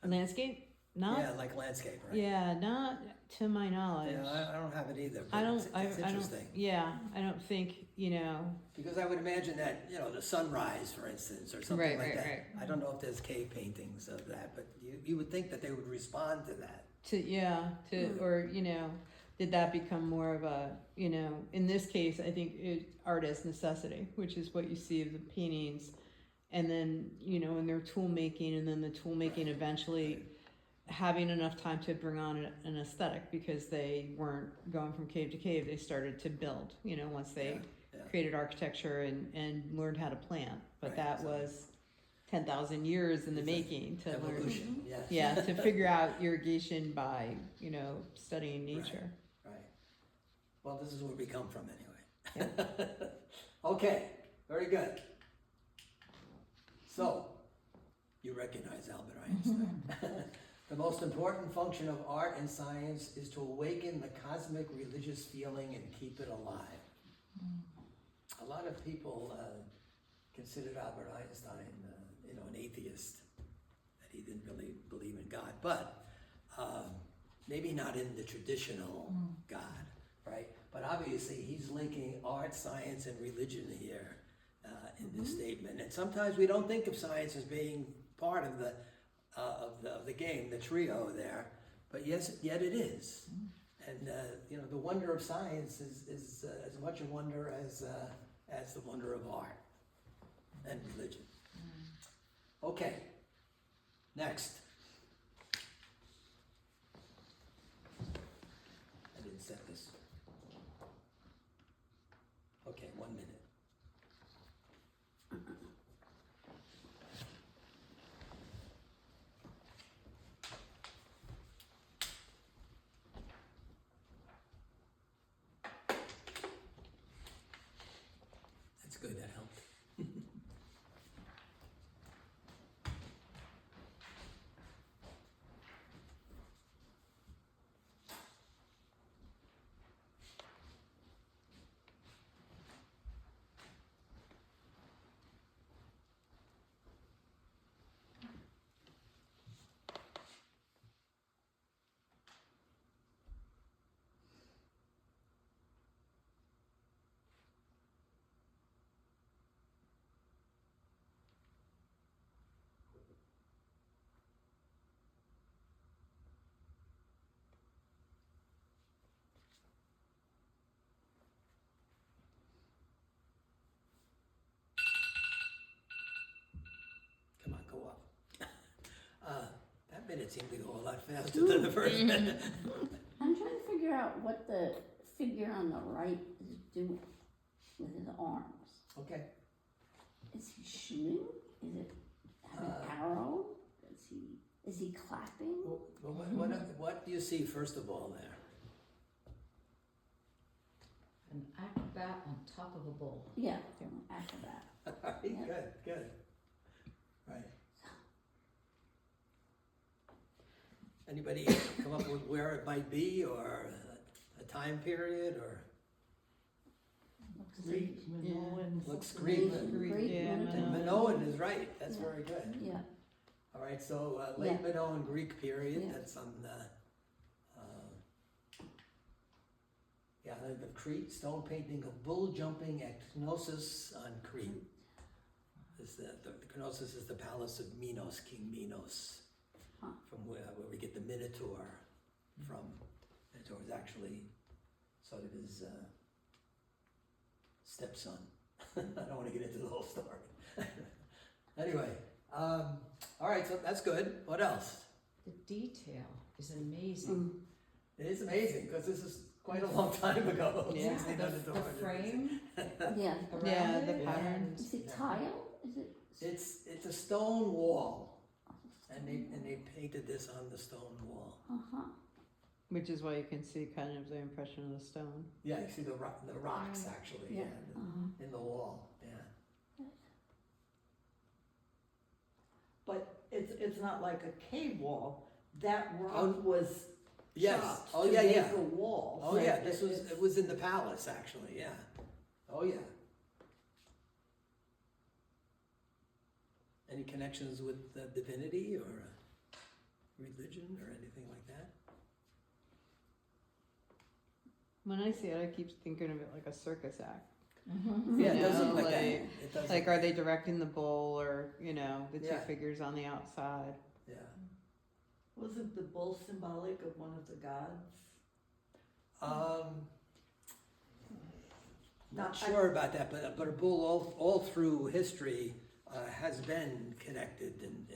[SPEAKER 2] Landscape? Not,
[SPEAKER 1] Yeah, like landscape, right?
[SPEAKER 2] yeah, not to my knowledge.
[SPEAKER 1] Yeah, I don't have it either, but
[SPEAKER 2] I don't,
[SPEAKER 1] it's
[SPEAKER 2] I don't,
[SPEAKER 1] interesting.
[SPEAKER 2] yeah, I don't think, you know,
[SPEAKER 1] Because I would imagine that, the sunrise, for instance, or something
[SPEAKER 2] Right,
[SPEAKER 1] like
[SPEAKER 2] right,
[SPEAKER 1] that.
[SPEAKER 2] right.
[SPEAKER 1] I don't know if there's cave paintings of that, but you would think that they would respond to that.
[SPEAKER 2] or, you know, did that become more of a, you know, in this case, I think art as necessity, which is what you see of the paintings. And then, you know, in their tool making, and then the tool making eventually having enough time to bring on an aesthetic, because they weren't going from cave to cave, they started to build, you know, once they
[SPEAKER 1] Yeah.
[SPEAKER 2] created architecture and learned how to plant. But
[SPEAKER 1] Right,
[SPEAKER 2] that
[SPEAKER 1] so-
[SPEAKER 2] was 10,000 years in the
[SPEAKER 1] It's a
[SPEAKER 2] making to learn.
[SPEAKER 1] Evolution, yes.
[SPEAKER 2] Yeah, to figure out irrigation by, you know, studying nature.
[SPEAKER 1] Right. Well, this is where we come from anyway. Okay, very good. So, you recognize Albert Einstein. The most important function of art and science is to awaken the cosmic religious feeling and keep it alive. A lot of people considered Albert Einstein, an atheist, that he didn't really believe in God, but maybe not in the traditional God, right? But obviously he's linking art, science, and religion here in this statement. And sometimes we don't think of science as being part of the game, the trio there, but yet it is. And the wonder of science is as much a wonder as the wonder of art and religion. Okay, next. I didn't set this. Okay, 1 minute. That's good, that helped. Come on, go up. That minute seemed to go a lot faster than the first minute.
[SPEAKER 3] I'm trying to figure out what the figure on the right is doing with his arms.
[SPEAKER 1] Okay.
[SPEAKER 3] Is he shooting? Is it have an arrow? Is he clapping?
[SPEAKER 1] Well, what do you see first of all there?
[SPEAKER 6] An acrobat on top of a bull.
[SPEAKER 3] Yeah, acrobat. Yeah.
[SPEAKER 1] Good. Right. Anybody come up with where it might be, or a time period, or
[SPEAKER 3] Looks
[SPEAKER 5] Greek,
[SPEAKER 2] Yeah.
[SPEAKER 5] Minoan.
[SPEAKER 1] looks
[SPEAKER 5] something.
[SPEAKER 1] Greek?
[SPEAKER 3] Greek,
[SPEAKER 2] Yeah,
[SPEAKER 3] Minoan.
[SPEAKER 1] And Minoan is right. That's
[SPEAKER 3] Yeah.
[SPEAKER 1] very good.
[SPEAKER 3] Yeah,
[SPEAKER 1] All right, so late
[SPEAKER 3] Yeah.
[SPEAKER 1] Minoan Greek period.
[SPEAKER 3] Yeah.
[SPEAKER 1] That's on the Crete, stone painting of bull jumping at Knossos on Crete. The Knossos is the palace of Minos, King Minos,
[SPEAKER 3] Huh.
[SPEAKER 1] from where we get the Minotaur from. Minotaur is actually sort of his stepson. I don't want to get into the whole story. Anyway, all right, so that's good. What else?
[SPEAKER 6] The detail is amazing.
[SPEAKER 1] It is amazing because this is quite a long time ago.
[SPEAKER 2] Yeah.
[SPEAKER 1] 1600 to
[SPEAKER 6] The
[SPEAKER 1] 100.
[SPEAKER 6] frame
[SPEAKER 3] Yeah.
[SPEAKER 6] around
[SPEAKER 2] Yeah, the
[SPEAKER 6] it,
[SPEAKER 2] pattern.
[SPEAKER 6] and-
[SPEAKER 3] Is it tile? Is it?
[SPEAKER 1] It's a stone wall, and they painted this on the stone wall.
[SPEAKER 3] Uh-huh.
[SPEAKER 2] Which is why you can see kind of the impression of the stone.
[SPEAKER 1] Yeah, you see the rocks actually,
[SPEAKER 3] Yeah.
[SPEAKER 1] in the wall, yeah.
[SPEAKER 5] But it's not like a cave wall, that rock
[SPEAKER 1] Oh,
[SPEAKER 5] was
[SPEAKER 1] Yes,
[SPEAKER 5] chopped
[SPEAKER 1] oh
[SPEAKER 5] to
[SPEAKER 1] yeah,
[SPEAKER 5] make
[SPEAKER 1] yeah.
[SPEAKER 5] a wall.
[SPEAKER 1] Oh
[SPEAKER 5] So
[SPEAKER 1] yeah, it
[SPEAKER 5] it's-
[SPEAKER 1] was in the palace actually, yeah. Oh yeah. Any connections with divinity or religion or anything like that?
[SPEAKER 2] When I see it, I keep thinking of it like a circus act.
[SPEAKER 6] Mhm.
[SPEAKER 1] Yeah, it does
[SPEAKER 2] know,
[SPEAKER 1] look like that.
[SPEAKER 2] like-
[SPEAKER 1] It does
[SPEAKER 2] Like,
[SPEAKER 1] look
[SPEAKER 2] are they directing the bull or, you know, the two
[SPEAKER 1] Yeah.
[SPEAKER 2] figures on the outside?
[SPEAKER 1] Yeah.
[SPEAKER 5] Wasn't the bull symbolic of one of the gods?
[SPEAKER 1] Not
[SPEAKER 5] I-
[SPEAKER 1] sure about that, but a bull all through history has been connected in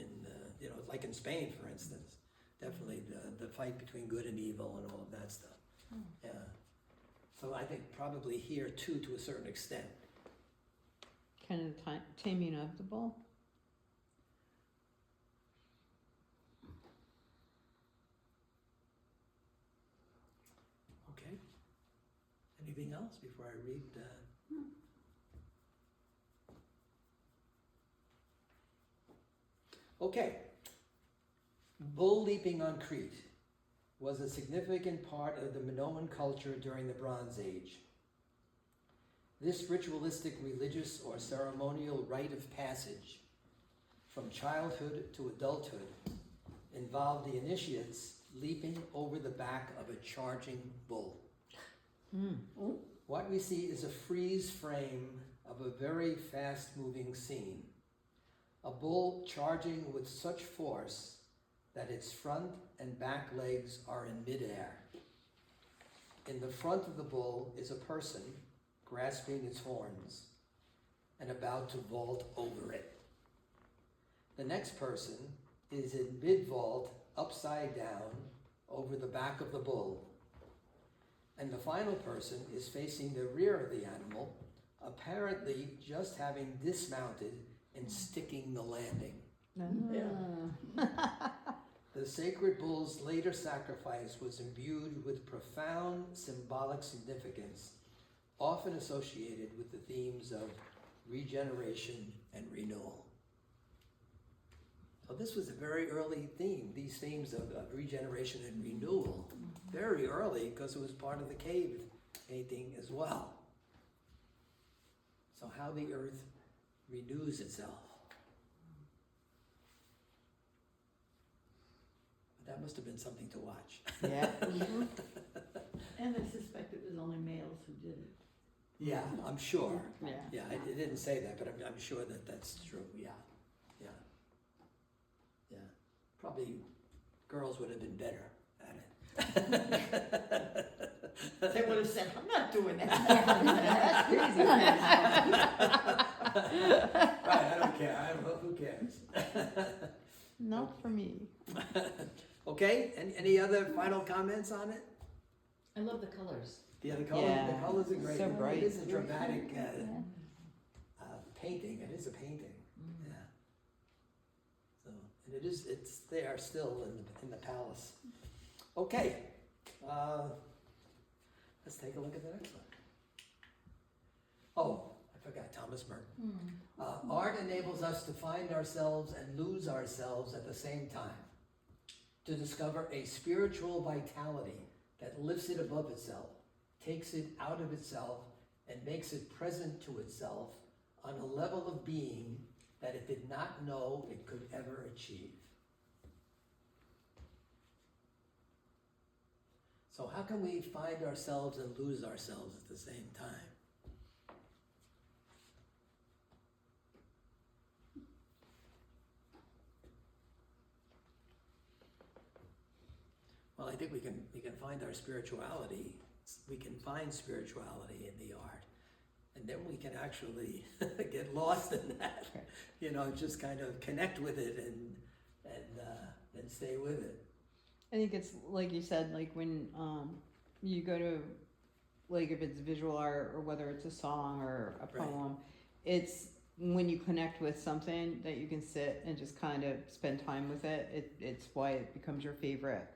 [SPEAKER 1] you know, like in Spain, for instance. Definitely the fight between good and evil and all of that stuff. Yeah. So I think probably here too, to a certain extent.
[SPEAKER 2] Kind of taming of the bull?
[SPEAKER 1] Okay. Anything else before I read? Okay. Bull leaping on Crete was a significant part of the Minoan culture during the Bronze Age. This ritualistic religious or ceremonial rite of passage from childhood to adulthood involved the initiates leaping over the back of a charging bull. What we see is a freeze frame of a very fast-moving scene. A bull charging with such force that its front and back legs are in midair. In the front of the bull is a person grasping its horns and about to vault over it. The next person is in mid-vault, upside down, over the back of the bull. And the final person is facing the rear of the animal, apparently just having dismounted and sticking the landing. The sacred bull's later sacrifice was imbued with profound symbolic significance, often associated with the themes of regeneration and renewal. So this was a very early theme, these themes of regeneration and renewal. Very early, because it was part of the cave painting as well. So how the earth renews itself. But that must have been something to watch.
[SPEAKER 2] Yeah.
[SPEAKER 5] And I suspect it was only males who did it.
[SPEAKER 1] Yeah, I'm sure.
[SPEAKER 2] Yeah.
[SPEAKER 1] Yeah, it didn't say that, but I'm sure that that's true, yeah, yeah. Yeah, probably girls would have been better at it.
[SPEAKER 5] They would have said, I'm not doing that.
[SPEAKER 2] That's crazy.
[SPEAKER 1] Right, I don't care, I don't know, who cares?
[SPEAKER 2] Not for me.
[SPEAKER 1] Okay, any other final comments on it?
[SPEAKER 6] I love the colors.
[SPEAKER 1] Yeah, the colors,
[SPEAKER 2] Yeah,
[SPEAKER 1] the colors are great.
[SPEAKER 2] so bright.
[SPEAKER 1] It is a dramatic
[SPEAKER 3] Yeah.
[SPEAKER 1] painting, it is a painting,
[SPEAKER 6] Mm.
[SPEAKER 1] yeah. So, and it's there still in the palace. Okay, let's take a look at the next one. Oh, I forgot Thomas Merton. Art enables us to find ourselves and lose ourselves at the same time, to discover a spiritual vitality that lifts it above itself, takes it out of itself, and makes it present to itself on a level of being that it did not know it could ever achieve. So how can we find ourselves and lose ourselves at the same time? Well, I think we can find our spirituality. We can find spirituality in the art, and then we can actually get lost in that. You know, just kind of connect with it and stay with it.
[SPEAKER 2] I think it's like you said, like when you go to, like, if it's visual art or whether it's a song or a
[SPEAKER 1] Right.
[SPEAKER 2] poem, it's when you connect with something that you can sit and just kind of spend time with it. It's why it becomes your favorite,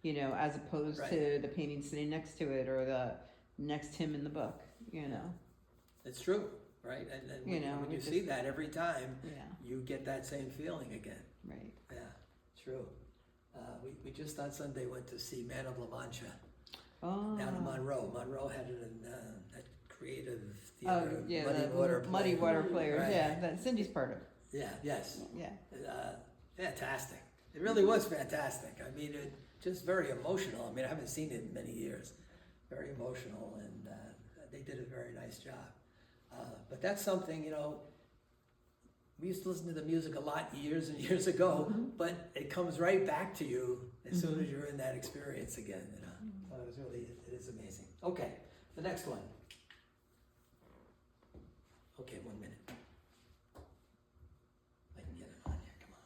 [SPEAKER 2] you know, as opposed
[SPEAKER 1] Right.
[SPEAKER 2] to the painting sitting next to it or the next hymn in the book, you know.
[SPEAKER 1] It's true, right? And then
[SPEAKER 2] You know,
[SPEAKER 1] when you
[SPEAKER 2] it
[SPEAKER 1] see
[SPEAKER 2] just-
[SPEAKER 1] that every time,
[SPEAKER 2] Yeah,
[SPEAKER 1] you get that same feeling again.
[SPEAKER 2] right.
[SPEAKER 1] Yeah, true. We just on Sunday went to see Man of La Mancha
[SPEAKER 2] Oh,
[SPEAKER 1] down in Monroe. Monroe had it in that creative
[SPEAKER 2] oh
[SPEAKER 1] theater,
[SPEAKER 2] yeah,
[SPEAKER 1] Muddy
[SPEAKER 2] the
[SPEAKER 1] Water
[SPEAKER 2] Muddy
[SPEAKER 1] play.
[SPEAKER 2] Water Players.
[SPEAKER 1] Right.
[SPEAKER 2] Yeah, that Cindy's part of.
[SPEAKER 1] Yeah, yes.
[SPEAKER 2] Yeah.
[SPEAKER 1] Fantastic. It really was fantastic. I mean, it just very emotional. I mean, I haven't seen it in many years. Very emotional, and they did a very nice job. But that's something, you know, we used to listen to the music a lot years and years ago, but it comes right back to you as soon as you're in that experience again, you know. So it was really, it is amazing. Okay, the next one. Okay, 1 minute. I can get it on here, come on.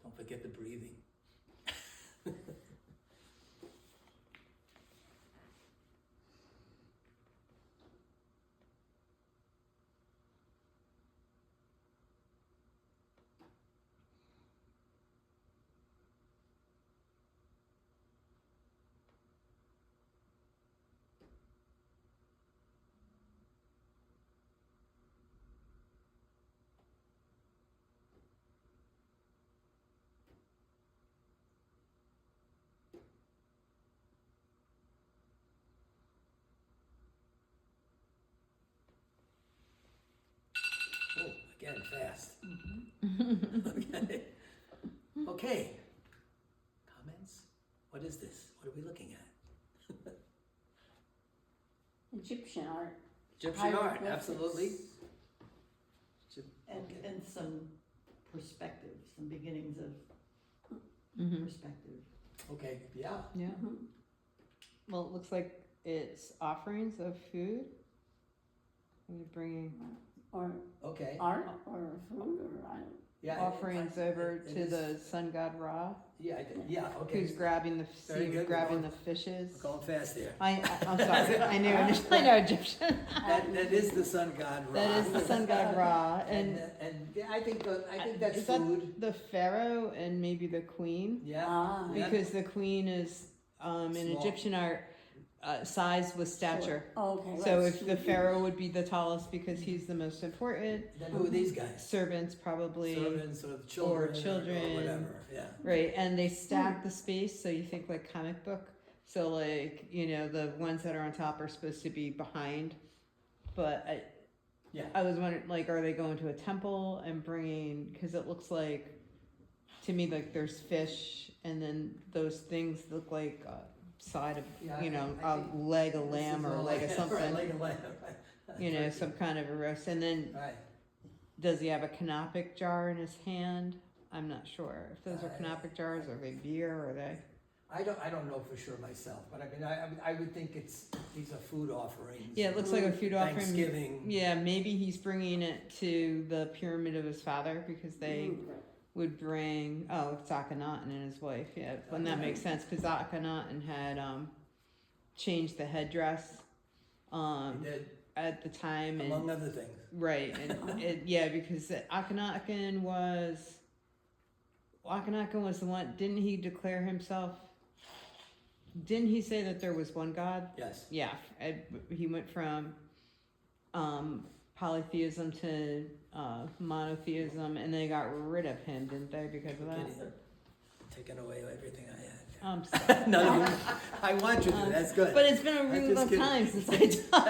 [SPEAKER 1] Don't forget the breathing. Oh, again, fast. Okay. Okay. Comments? What is this? What are we looking at?
[SPEAKER 3] Egyptian art.
[SPEAKER 1] Egyptian art,
[SPEAKER 3] Hieroglyphics.
[SPEAKER 1] absolutely.
[SPEAKER 5] And,
[SPEAKER 1] Okay.
[SPEAKER 5] and some perspective, some beginnings of
[SPEAKER 2] Mm-hmm.
[SPEAKER 5] perspective.
[SPEAKER 1] Okay, yeah.
[SPEAKER 2] Yeah.
[SPEAKER 3] Mhm.
[SPEAKER 2] Well, it looks like it's offerings of food. Are you bringing
[SPEAKER 3] Or
[SPEAKER 1] Okay.
[SPEAKER 3] art or food or I don't.
[SPEAKER 1] Yeah.
[SPEAKER 2] offerings over to the sun god Ra,
[SPEAKER 1] Yeah, yeah, okay.
[SPEAKER 2] who's grabbing the
[SPEAKER 1] Very good.
[SPEAKER 2] grabbing
[SPEAKER 1] We're
[SPEAKER 2] the fishes?
[SPEAKER 1] We're going fast there.
[SPEAKER 2] I'm sorry. I know Egyptian.
[SPEAKER 1] That is the sun god Ra.
[SPEAKER 2] That is the sun god Ra,
[SPEAKER 1] And,
[SPEAKER 2] and
[SPEAKER 1] yeah, I think that's
[SPEAKER 2] is that
[SPEAKER 1] food.
[SPEAKER 2] the pharaoh and maybe the queen?
[SPEAKER 1] Yeah.
[SPEAKER 3] Ah,
[SPEAKER 1] Yeah.
[SPEAKER 2] Because the queen is in
[SPEAKER 1] Small.
[SPEAKER 2] Egyptian art size with stature.
[SPEAKER 3] Oh, okay.
[SPEAKER 2] So
[SPEAKER 3] right.
[SPEAKER 2] if the pharaoh would be the tallest because he's the most important,
[SPEAKER 1] Then who are these guys?
[SPEAKER 2] servants probably.
[SPEAKER 1] Servants or children
[SPEAKER 2] children.
[SPEAKER 1] or whatever. Yeah.
[SPEAKER 2] Right, and they stack the space, so you think like comic book. So like, you know, the ones that are on top are supposed to be behind. But
[SPEAKER 1] Yeah.
[SPEAKER 2] I was wondering, like, are they going to a temple and bringing? Because it looks like, to me, like there's fish, and then those things look like side of,
[SPEAKER 1] Yeah,
[SPEAKER 2] you know,
[SPEAKER 1] I
[SPEAKER 2] a
[SPEAKER 1] think
[SPEAKER 2] leg of
[SPEAKER 1] This
[SPEAKER 2] lamb
[SPEAKER 1] is
[SPEAKER 2] or a
[SPEAKER 1] all
[SPEAKER 2] leg of
[SPEAKER 1] right,
[SPEAKER 2] something.
[SPEAKER 1] leg of lamb, right.
[SPEAKER 2] You know, some kind of a roast. And then
[SPEAKER 1] Right.
[SPEAKER 2] does he have a canopic jar in his hand? I'm not sure. If those are
[SPEAKER 1] I-
[SPEAKER 2] canopic jars, are they beer, or are they?
[SPEAKER 1] I don't know for sure myself, but I mean, I would think these are food offerings.
[SPEAKER 2] Yeah, it looks like a food offering.
[SPEAKER 1] Thanksgiving.
[SPEAKER 2] Yeah, maybe he's bringing it to the pyramid of his father because they
[SPEAKER 3] Mm,
[SPEAKER 2] would bring. Oh, it's Akhenaten and his wife. Yeah, and that makes sense because Akhenaten had changed the headdress
[SPEAKER 1] He did,
[SPEAKER 2] at the time, and
[SPEAKER 1] among other things.
[SPEAKER 2] right, and yeah, because Akhenaten was the one. Didn't he declare himself? Didn't he say that there was one God?
[SPEAKER 1] Yes.
[SPEAKER 2] Yeah, he went from polytheism to monotheism, and they got rid of him, didn't they, because of that?
[SPEAKER 1] Taking away everything I had.
[SPEAKER 2] I'm sorry.
[SPEAKER 1] No, I want you to. That's good.
[SPEAKER 2] But it's been a
[SPEAKER 1] I'm
[SPEAKER 2] really
[SPEAKER 1] just
[SPEAKER 2] long
[SPEAKER 1] kidding.
[SPEAKER 2] time since I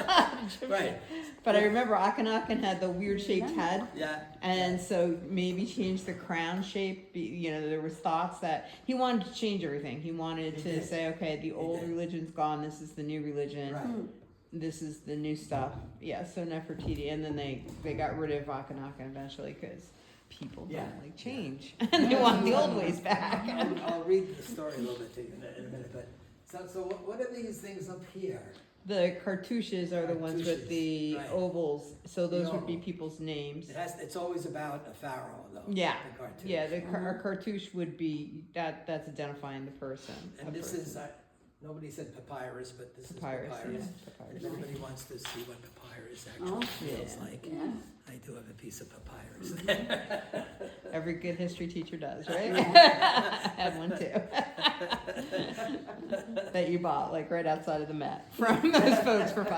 [SPEAKER 2] taught Egyptian.
[SPEAKER 1] Right.
[SPEAKER 2] But I remember Akhenaten had the weird shaped head.
[SPEAKER 1] Yeah.
[SPEAKER 2] And so maybe change the crown shape. You know, there was thoughts that he wanted to change everything. He wanted
[SPEAKER 1] He
[SPEAKER 2] to
[SPEAKER 1] did.
[SPEAKER 2] say, okay, the old
[SPEAKER 1] did.
[SPEAKER 2] religion's gone. This is the new religion.
[SPEAKER 1] Right.
[SPEAKER 2] this is the new stuff. Yeah, so Nefertiti, and then they got rid of Akhenaten eventually because people
[SPEAKER 1] Yeah.
[SPEAKER 2] don't like change and they want the old ways back.
[SPEAKER 1] I'll read the story a little bit to you in a minute, but, so what are these things up here?
[SPEAKER 2] The cartouches are the ones with
[SPEAKER 1] Cartouches,
[SPEAKER 2] the
[SPEAKER 1] right.
[SPEAKER 2] ovals, so those would be
[SPEAKER 1] oval.
[SPEAKER 2] people's names.
[SPEAKER 1] It's always about a pharaoh, though.
[SPEAKER 2] Yeah.
[SPEAKER 1] The cartoon.
[SPEAKER 2] Yeah, a cartouche would be, that's identifying the person.
[SPEAKER 1] And
[SPEAKER 2] a
[SPEAKER 1] this
[SPEAKER 2] person.
[SPEAKER 1] is, nobody said papyrus, but this
[SPEAKER 2] Papyrus,
[SPEAKER 1] is papyrus.
[SPEAKER 2] yeah,
[SPEAKER 1] And
[SPEAKER 2] papyrus.
[SPEAKER 1] if anybody wants to see what papyrus
[SPEAKER 3] Oh,
[SPEAKER 1] actually feels
[SPEAKER 2] yeah.
[SPEAKER 1] like,
[SPEAKER 3] Yeah.
[SPEAKER 1] I do have a piece of papyrus.
[SPEAKER 2] Every good history teacher does, right?
[SPEAKER 3] Yeah.
[SPEAKER 2] I have one too. That you bought, like right outside of the Met from those folks for $5.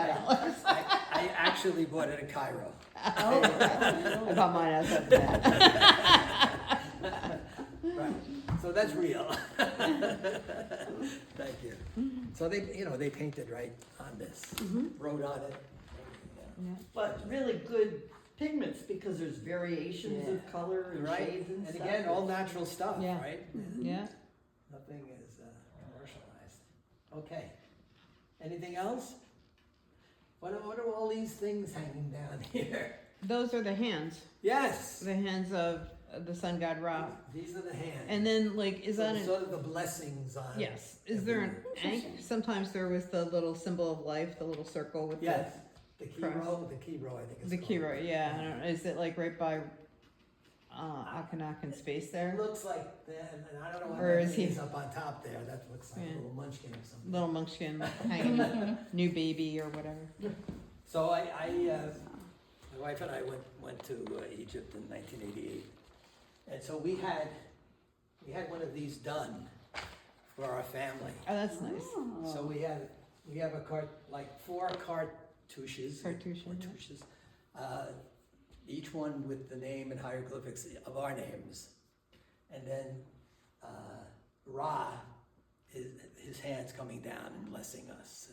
[SPEAKER 1] I actually bought it in Cairo.
[SPEAKER 3] Oh,
[SPEAKER 2] I bought mine outside the Met.
[SPEAKER 1] Right, so that's real. Thank you. So they painted right on this, wrote on it.
[SPEAKER 2] Yeah.
[SPEAKER 5] But really good pigments, because there's variations
[SPEAKER 1] Yeah.
[SPEAKER 5] of color and
[SPEAKER 1] Right,
[SPEAKER 5] shades and
[SPEAKER 1] and
[SPEAKER 5] stuff.
[SPEAKER 1] again, all natural stuff,
[SPEAKER 2] Yeah.
[SPEAKER 1] right?
[SPEAKER 2] Yeah.
[SPEAKER 1] Nothing is commercialized. Okay. Anything else? What are all these things hanging down here?
[SPEAKER 2] Those are the hands.
[SPEAKER 1] Yes.
[SPEAKER 2] The hands of the sun god Ra.
[SPEAKER 1] These are the hands.
[SPEAKER 2] And then, like, is that an.
[SPEAKER 1] sort of the blessings on?
[SPEAKER 2] Yes. Is there an ankh? Sometimes there was the little symbol of life, the little circle with
[SPEAKER 1] Yes. The
[SPEAKER 2] cross.
[SPEAKER 1] Kiro, I think it's
[SPEAKER 2] the
[SPEAKER 1] called.
[SPEAKER 2] kiro. Yeah. I don't know. Is it like right by Akhenaten's face
[SPEAKER 1] It
[SPEAKER 2] there?
[SPEAKER 1] looks like that, and I don't know what
[SPEAKER 2] Or
[SPEAKER 1] that
[SPEAKER 2] is he-
[SPEAKER 1] is up on top there. That looks like
[SPEAKER 2] Yeah.
[SPEAKER 1] a little munchkin or something.
[SPEAKER 2] Little munchkin hanging, new baby or whatever.
[SPEAKER 1] So my wife and I went to Egypt in 1988, and so we had one of these done for our family.
[SPEAKER 2] Oh, that's nice.
[SPEAKER 1] So we have four cartouches.
[SPEAKER 2] Cartouche,
[SPEAKER 1] Or
[SPEAKER 2] yeah.
[SPEAKER 1] touches, each one with the name and hieroglyphics of our names, and then Ra, his hands coming down and blessing us,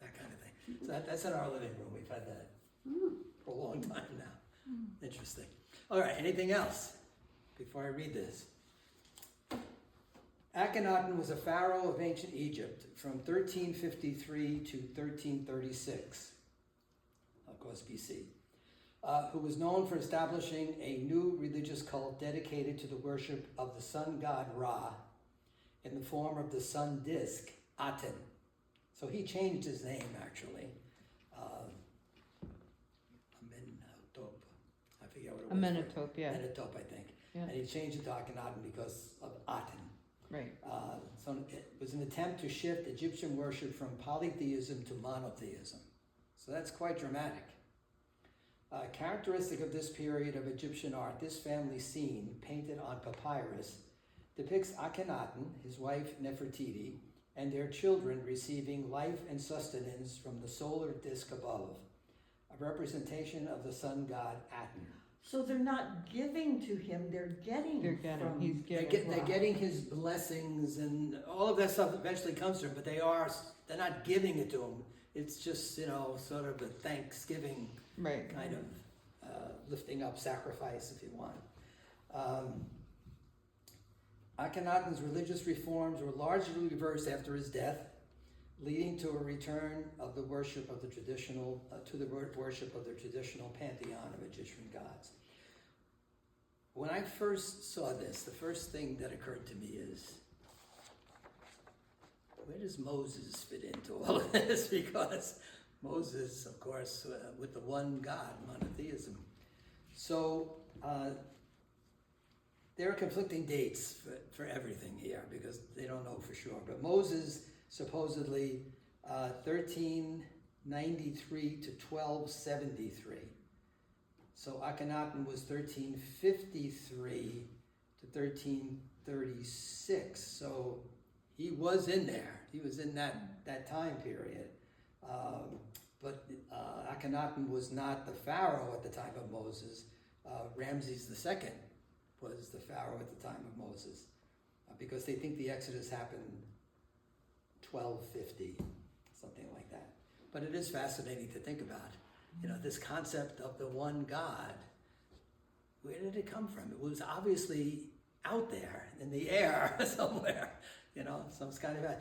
[SPEAKER 1] that kind of thing. So that's in our living room. We've had that for a long time now. Interesting. All right. Anything else before I read this? Akhenaten was a pharaoh of ancient Egypt from 1353 to 1336, of course BC, who was known for establishing a new religious cult dedicated to the worship of the sun god Ra in the form of the sun disk, Aten. So he changed his name, actually. Amenhotep. I forget what it was.
[SPEAKER 2] Amenhotep, yeah.
[SPEAKER 1] Amenhotep, I think.
[SPEAKER 2] Yeah.
[SPEAKER 1] And he changed it to Akhenaten because of Aten.
[SPEAKER 2] Right.
[SPEAKER 1] So it was an attempt to shift Egyptian worship from polytheism to monotheism. So that's quite dramatic. Characteristic of this period of Egyptian art, this family scene, painted on papyrus, depicts Akhenaten, his wife Nefertiti, and their children receiving life and sustenance from the solar disk above, a representation of the sun god Aten.
[SPEAKER 5] So they're not giving to him, they're getting from.
[SPEAKER 2] He's
[SPEAKER 1] They're
[SPEAKER 2] getting.
[SPEAKER 1] getting his blessings, and all of that stuff eventually comes to him, but they're not giving it to him. It's just, sort of a Thanksgiving
[SPEAKER 2] Right.
[SPEAKER 1] kind of lifting up sacrifice, if you want. Akhenaten's religious reforms were largely reversed after his death, leading to a return of the worship of the traditional pantheon of Egyptian gods. When I first saw this, the first thing that occurred to me is, where does Moses fit into all of this? Because Moses, of course, with the one God, monotheism. So there are conflicting dates for everything here because they don't know for sure. But Moses supposedly 1393 to 1273. So Akhenaten was 1353 to 1336. So he was in there. He was in that time period. But Akhenaten was not the pharaoh at the time of Moses. Ramses II was the pharaoh at the time of Moses, because they think the Exodus happened 1250, something like that. But it is fascinating to think about, this concept of the one God. Where did it come from? It was obviously out there in the air somewhere, So it's kind of,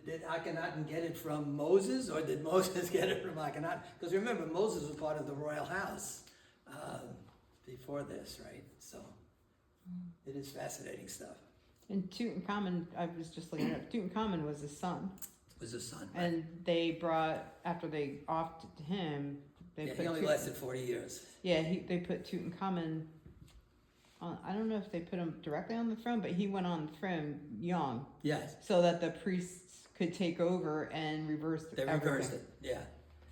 [SPEAKER 1] did Akhenaten get it from Moses, or did Moses get it from Akhenaten? Because remember, Moses was part of the royal house before this, right? So it is fascinating stuff.
[SPEAKER 2] And Tutankhamun, I was just looking it up, Tutankhamun was his son.
[SPEAKER 1] Was his son, right?
[SPEAKER 2] And they brought, after they offed him, they
[SPEAKER 1] Yeah,
[SPEAKER 2] put
[SPEAKER 1] he only lasted 40 years.
[SPEAKER 2] Yeah, they put Tutankhamun on, I don't know if they put him directly on the throne, but he went on the throne young,
[SPEAKER 1] Yes,
[SPEAKER 2] so that the priests could take over and reverse
[SPEAKER 1] they
[SPEAKER 2] everything.
[SPEAKER 1] reversed it, yeah.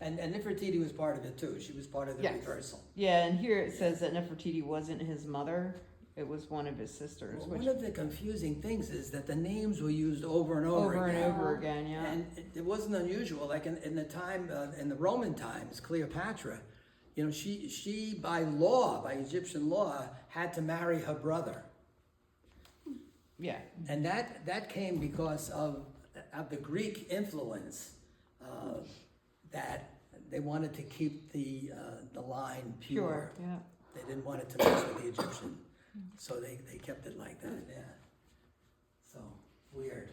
[SPEAKER 1] And Nefertiti was part of it too. She was part of the
[SPEAKER 2] Yes.
[SPEAKER 1] reversal.
[SPEAKER 2] Yeah, and here it says that Nefertiti wasn't his mother, it was one of his sisters,
[SPEAKER 1] Well,
[SPEAKER 2] which
[SPEAKER 1] one of the confusing things is that the names were used over and over
[SPEAKER 2] over
[SPEAKER 1] again.
[SPEAKER 2] and over again, yeah.
[SPEAKER 1] And it wasn't unusual, like in the time, in the Roman times, Cleopatra, you know, she by law, by Egyptian law, had to marry her brother.
[SPEAKER 2] Yeah,
[SPEAKER 1] And that came because of the Greek influence, that they wanted to keep the line pure.
[SPEAKER 2] pure, yeah.
[SPEAKER 1] They didn't want it to mess with the Egyptian, so they kept it like that, yeah. So, weird.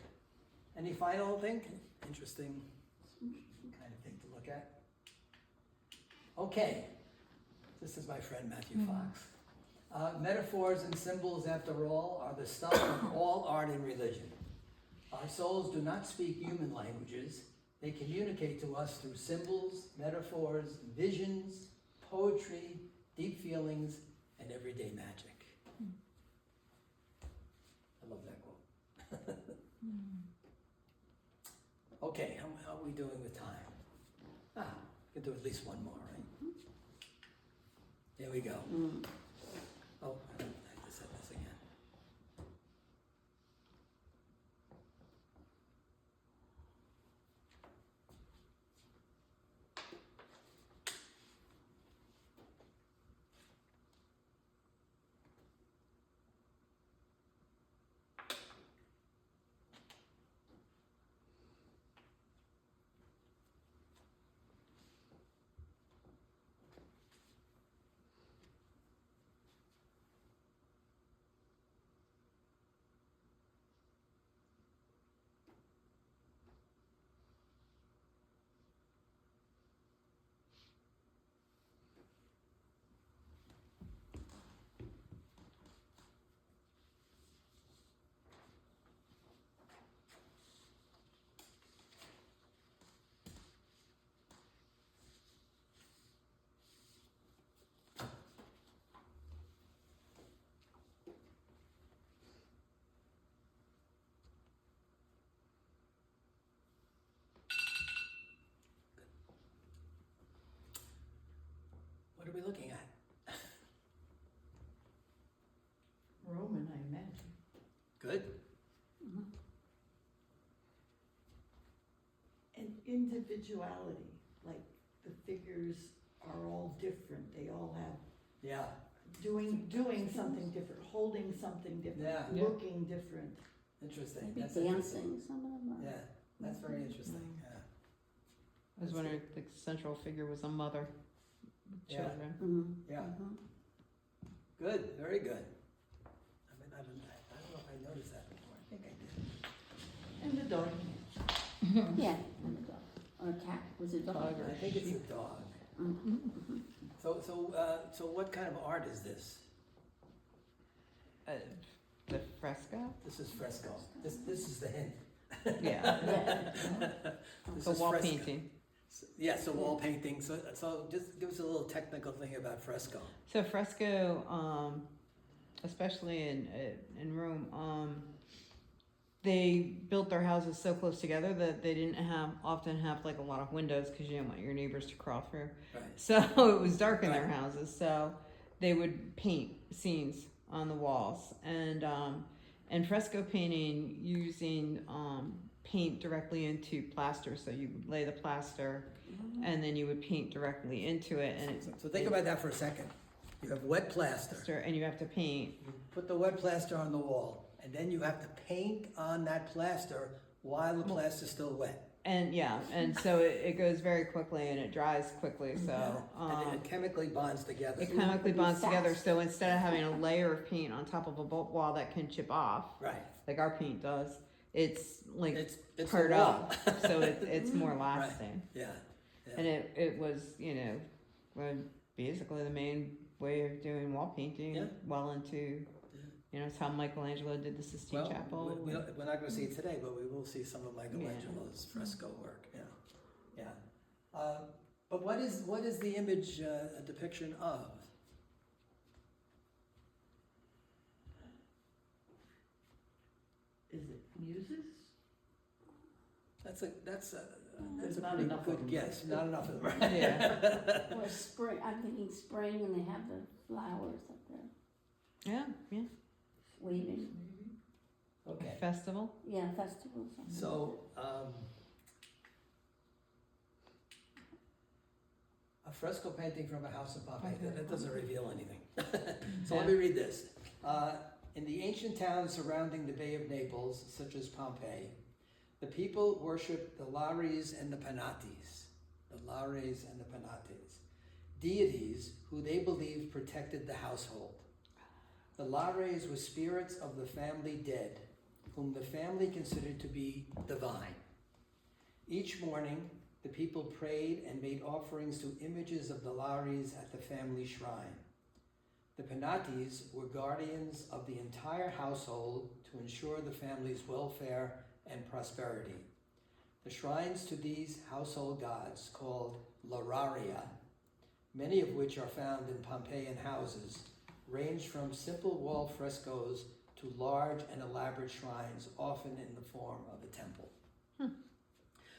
[SPEAKER 1] Any final thing? Interesting kind of thing to look at. Okay, this is my friend Matthew Fox. Metaphors and symbols, after all, are the stuff of all art and religion. Our souls do not speak human languages. They communicate to us through symbols, metaphors, visions, poetry, deep feelings, and everyday magic. I love that quote. Okay, how are we doing with time? We can do at least one more, right? Here we go. Oh, I have to set this again. What are we looking at?
[SPEAKER 5] Roman, I imagine.
[SPEAKER 1] Good?
[SPEAKER 5] And individuality, like the figures are all different, they all have
[SPEAKER 1] Yeah,
[SPEAKER 5] doing something different, holding something different,
[SPEAKER 1] Yeah.
[SPEAKER 2] Yeah.
[SPEAKER 5] looking different.
[SPEAKER 1] interesting.
[SPEAKER 3] Maybe
[SPEAKER 1] That's interesting.
[SPEAKER 3] dancing, some of them are.
[SPEAKER 1] Yeah, that's very interesting, yeah.
[SPEAKER 2] I was wondering if the central figure was a mother with
[SPEAKER 1] Yeah.
[SPEAKER 2] children.
[SPEAKER 3] Mhm,
[SPEAKER 1] Yeah.
[SPEAKER 3] mhm.
[SPEAKER 1] Good, very good. I mean, I don't know if I noticed that before. I think I did.
[SPEAKER 5] And the dog.
[SPEAKER 3] Yeah, and a dog, or a cat, was it dog?
[SPEAKER 2] Dog or
[SPEAKER 1] I think it's a dog.
[SPEAKER 3] Mhm, mhm.
[SPEAKER 1] So what kind of art is this?
[SPEAKER 2] The fresco?
[SPEAKER 1] This is fresco. This is the hint.
[SPEAKER 2] Yeah,
[SPEAKER 3] Yeah.
[SPEAKER 1] This
[SPEAKER 2] the
[SPEAKER 1] is
[SPEAKER 2] wall
[SPEAKER 1] fresco.
[SPEAKER 2] painting.
[SPEAKER 1] Yeah, so wall painting. So just give us a little technical thing about fresco.
[SPEAKER 2] So fresco, especially in Rome, they built their houses so close together that they didn't often have like a lot of windows because you didn't want your neighbors to crawl through.
[SPEAKER 1] Right.
[SPEAKER 2] So it was dark in their
[SPEAKER 1] Right.
[SPEAKER 2] houses. So they would paint scenes on the walls and fresco painting using paint directly into plaster. So you would lay the plaster and then you would paint directly into it, and it's
[SPEAKER 1] So think about that for a second. You have wet plaster.
[SPEAKER 2] and you have to paint.
[SPEAKER 1] You put the wet plaster on the wall, and then you have to paint on that plaster while the plaster's still wet.
[SPEAKER 2] And yeah, and so it goes very quickly and it dries quickly. So
[SPEAKER 1] And it chemically bonds together.
[SPEAKER 2] it chemically bonds
[SPEAKER 3] Fast.
[SPEAKER 2] together. So instead of having a layer of paint on top of a wall that can chip off,
[SPEAKER 1] Right.
[SPEAKER 2] like our paint does, it's like
[SPEAKER 1] it's
[SPEAKER 2] part
[SPEAKER 1] a wall.
[SPEAKER 2] up, so it's more lasting.
[SPEAKER 1] Yeah.
[SPEAKER 2] And it was, basically the main way of doing wall painting,
[SPEAKER 1] Yeah.
[SPEAKER 2] well into, it's how Michelangelo did the Sistine
[SPEAKER 1] Well,
[SPEAKER 2] Chapel.
[SPEAKER 1] we're not going to see it today, but we will see some of Michelangelo's fresco work. Yeah. But what is the image a depiction of?
[SPEAKER 5] Is it muses?
[SPEAKER 1] That's a
[SPEAKER 5] There's not
[SPEAKER 1] pretty
[SPEAKER 5] enough
[SPEAKER 1] good
[SPEAKER 5] of them.
[SPEAKER 1] guess. Not enough of them.
[SPEAKER 2] Yeah.
[SPEAKER 3] Or spring, I'm thinking spring and they have the flowers up there
[SPEAKER 2] Yeah.
[SPEAKER 3] waving.
[SPEAKER 1] Okay.
[SPEAKER 2] Festival.
[SPEAKER 3] Yeah, festivals.
[SPEAKER 1] So, a fresco painting from a house in Pompeii, that doesn't reveal anything. So let me read this. In the ancient towns surrounding the Bay of Naples, such as Pompeii, the people worshiped the Lares and the Penates. The Lares and the Penates. Deities who they believed protected the household. The Lares were spirits of the family dead, whom the family considered to be divine. Each morning, the people prayed and made offerings to images of the Lares at the family shrine. The Penates were guardians of the entire household to ensure the family's welfare and prosperity. The shrines to these household gods, called Lauraria, many of which are found in Pompeian houses, ranged from simple wall frescoes to large and elaborate shrines, often in the form of a temple.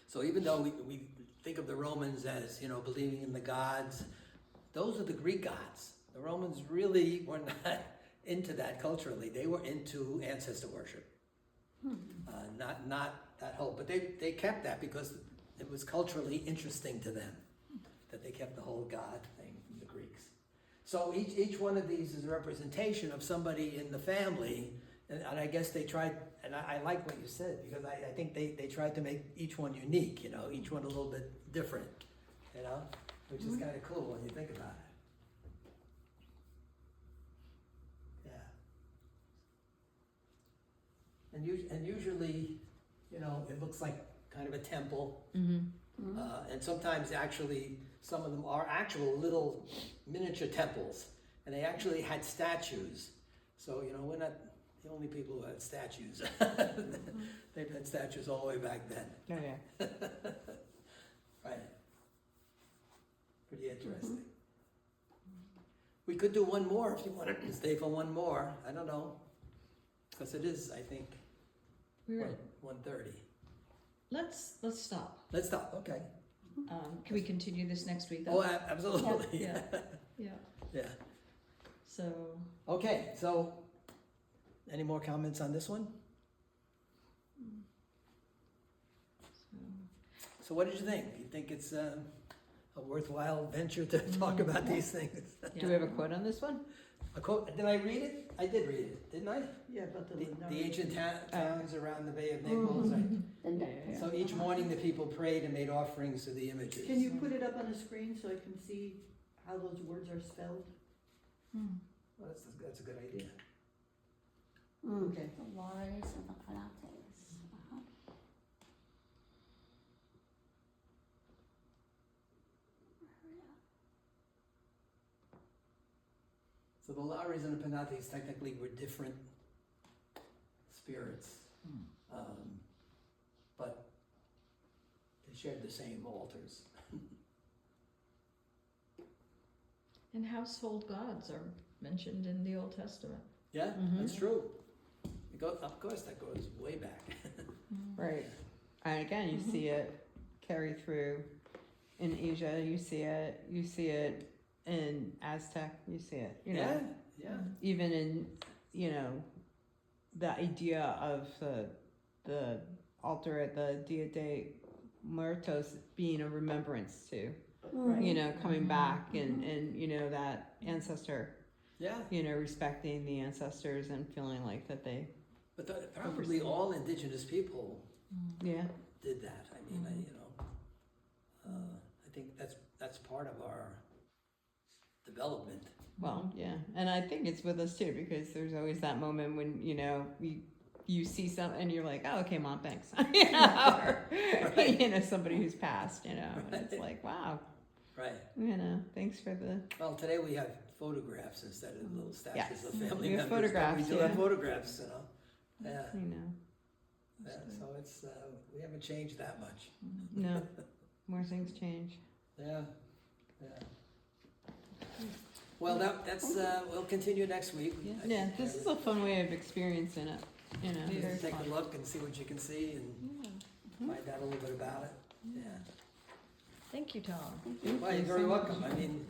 [SPEAKER 1] So even though we think of the Romans as, believing in the gods, those are the Greek gods. The Romans really were not into that culturally. They were into ancestor worship. Not that whole, but they kept that because it was culturally interesting to them that they kept the whole God thing from the Greeks. So each one of these is a representation of somebody in the family, and I guess they tried, and I like what you said, because I think they tried to make each one unique, each one a little bit different, which is kind of cool when you think about it. And usually, it looks like kind of a temple.
[SPEAKER 2] Mm-hmm.
[SPEAKER 1] And sometimes actually, some of them are actual little miniature temples. And they actually had statues. So, we're not the only people who had statues. They've had statues all the way back then.
[SPEAKER 2] Oh yeah.
[SPEAKER 1] Right. Pretty interesting. We could do one more if you wanted to stay for one more. I don't know. Because it is, I think,
[SPEAKER 4] We're at,
[SPEAKER 1] 1:30.
[SPEAKER 4] let's stop.
[SPEAKER 1] Let's stop, okay.
[SPEAKER 4] Can we continue this next week?
[SPEAKER 1] Oh, absolutely.
[SPEAKER 4] Yeah. Yeah.
[SPEAKER 1] Yeah.
[SPEAKER 4] So,
[SPEAKER 1] Okay, so any more comments on this one? So what did you think? You think it's a worthwhile venture to talk about these things?
[SPEAKER 2] Do we have a quote on this one?
[SPEAKER 1] A quote, did I read it? I did read it, didn't I?
[SPEAKER 5] Yeah, but
[SPEAKER 1] The ancient towns around the Bay of Naples.
[SPEAKER 3] Yeah.
[SPEAKER 1] So each morning the people prayed and made offerings to the images.
[SPEAKER 5] Can you put it up on the screen so I can see how those words are spelled?
[SPEAKER 1] Well, that's a good idea.
[SPEAKER 5] Okay.
[SPEAKER 3] The Lares and the Penates.
[SPEAKER 1] So the Lares and the Penates technically were different spirits, but they shared the same altars.
[SPEAKER 4] and household gods are mentioned in the Old Testament.
[SPEAKER 1] Yeah,
[SPEAKER 2] Mhm.
[SPEAKER 1] that's true. Of course, that goes way back.
[SPEAKER 2] Right. And again, you see it carry through in Asia. You see it in Aztec. You see it.
[SPEAKER 1] Yeah.
[SPEAKER 2] Even in the idea of the altar at the Dia de Muertos being a remembrance to coming back and that ancestor,
[SPEAKER 1] Yeah,
[SPEAKER 2] respecting the ancestors and feeling like that they
[SPEAKER 1] but probably all indigenous people did that. I mean, I think that's part of our development.
[SPEAKER 2] well, yeah, and I think it's with us too, because there's always that moment when we you see something and you're like, oh, okay, Mom, thanks. You know, or, you know, somebody who's passed, you know, and it's like, wow,
[SPEAKER 1] Right.
[SPEAKER 2] you know, thanks for the,
[SPEAKER 1] Well, today we have photographs instead of little statues
[SPEAKER 2] Yes.
[SPEAKER 1] of family
[SPEAKER 2] We have
[SPEAKER 1] members. but
[SPEAKER 2] photographs,
[SPEAKER 1] We do
[SPEAKER 2] yeah.
[SPEAKER 1] have photographs, you know. Yeah.
[SPEAKER 2] you know,
[SPEAKER 1] Yeah, so it's, we haven't changed that much.
[SPEAKER 2] no, more things change.
[SPEAKER 1] Yeah, yeah. Well, that's, we'll continue next week. I
[SPEAKER 2] Yeah,
[SPEAKER 1] think,
[SPEAKER 2] this is a fun way of experiencing it, you know,
[SPEAKER 1] you
[SPEAKER 2] very
[SPEAKER 1] can take
[SPEAKER 2] fun.
[SPEAKER 1] a look and see what you can see and
[SPEAKER 2] Yeah.
[SPEAKER 1] find out a little bit about it. Yeah.
[SPEAKER 4] Thank you, Tom.
[SPEAKER 2] Thank
[SPEAKER 1] Well,
[SPEAKER 2] you
[SPEAKER 1] you're very
[SPEAKER 2] so much.
[SPEAKER 1] welcome. I mean,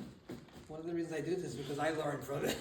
[SPEAKER 1] one of the reasons I do this is because I learn from it.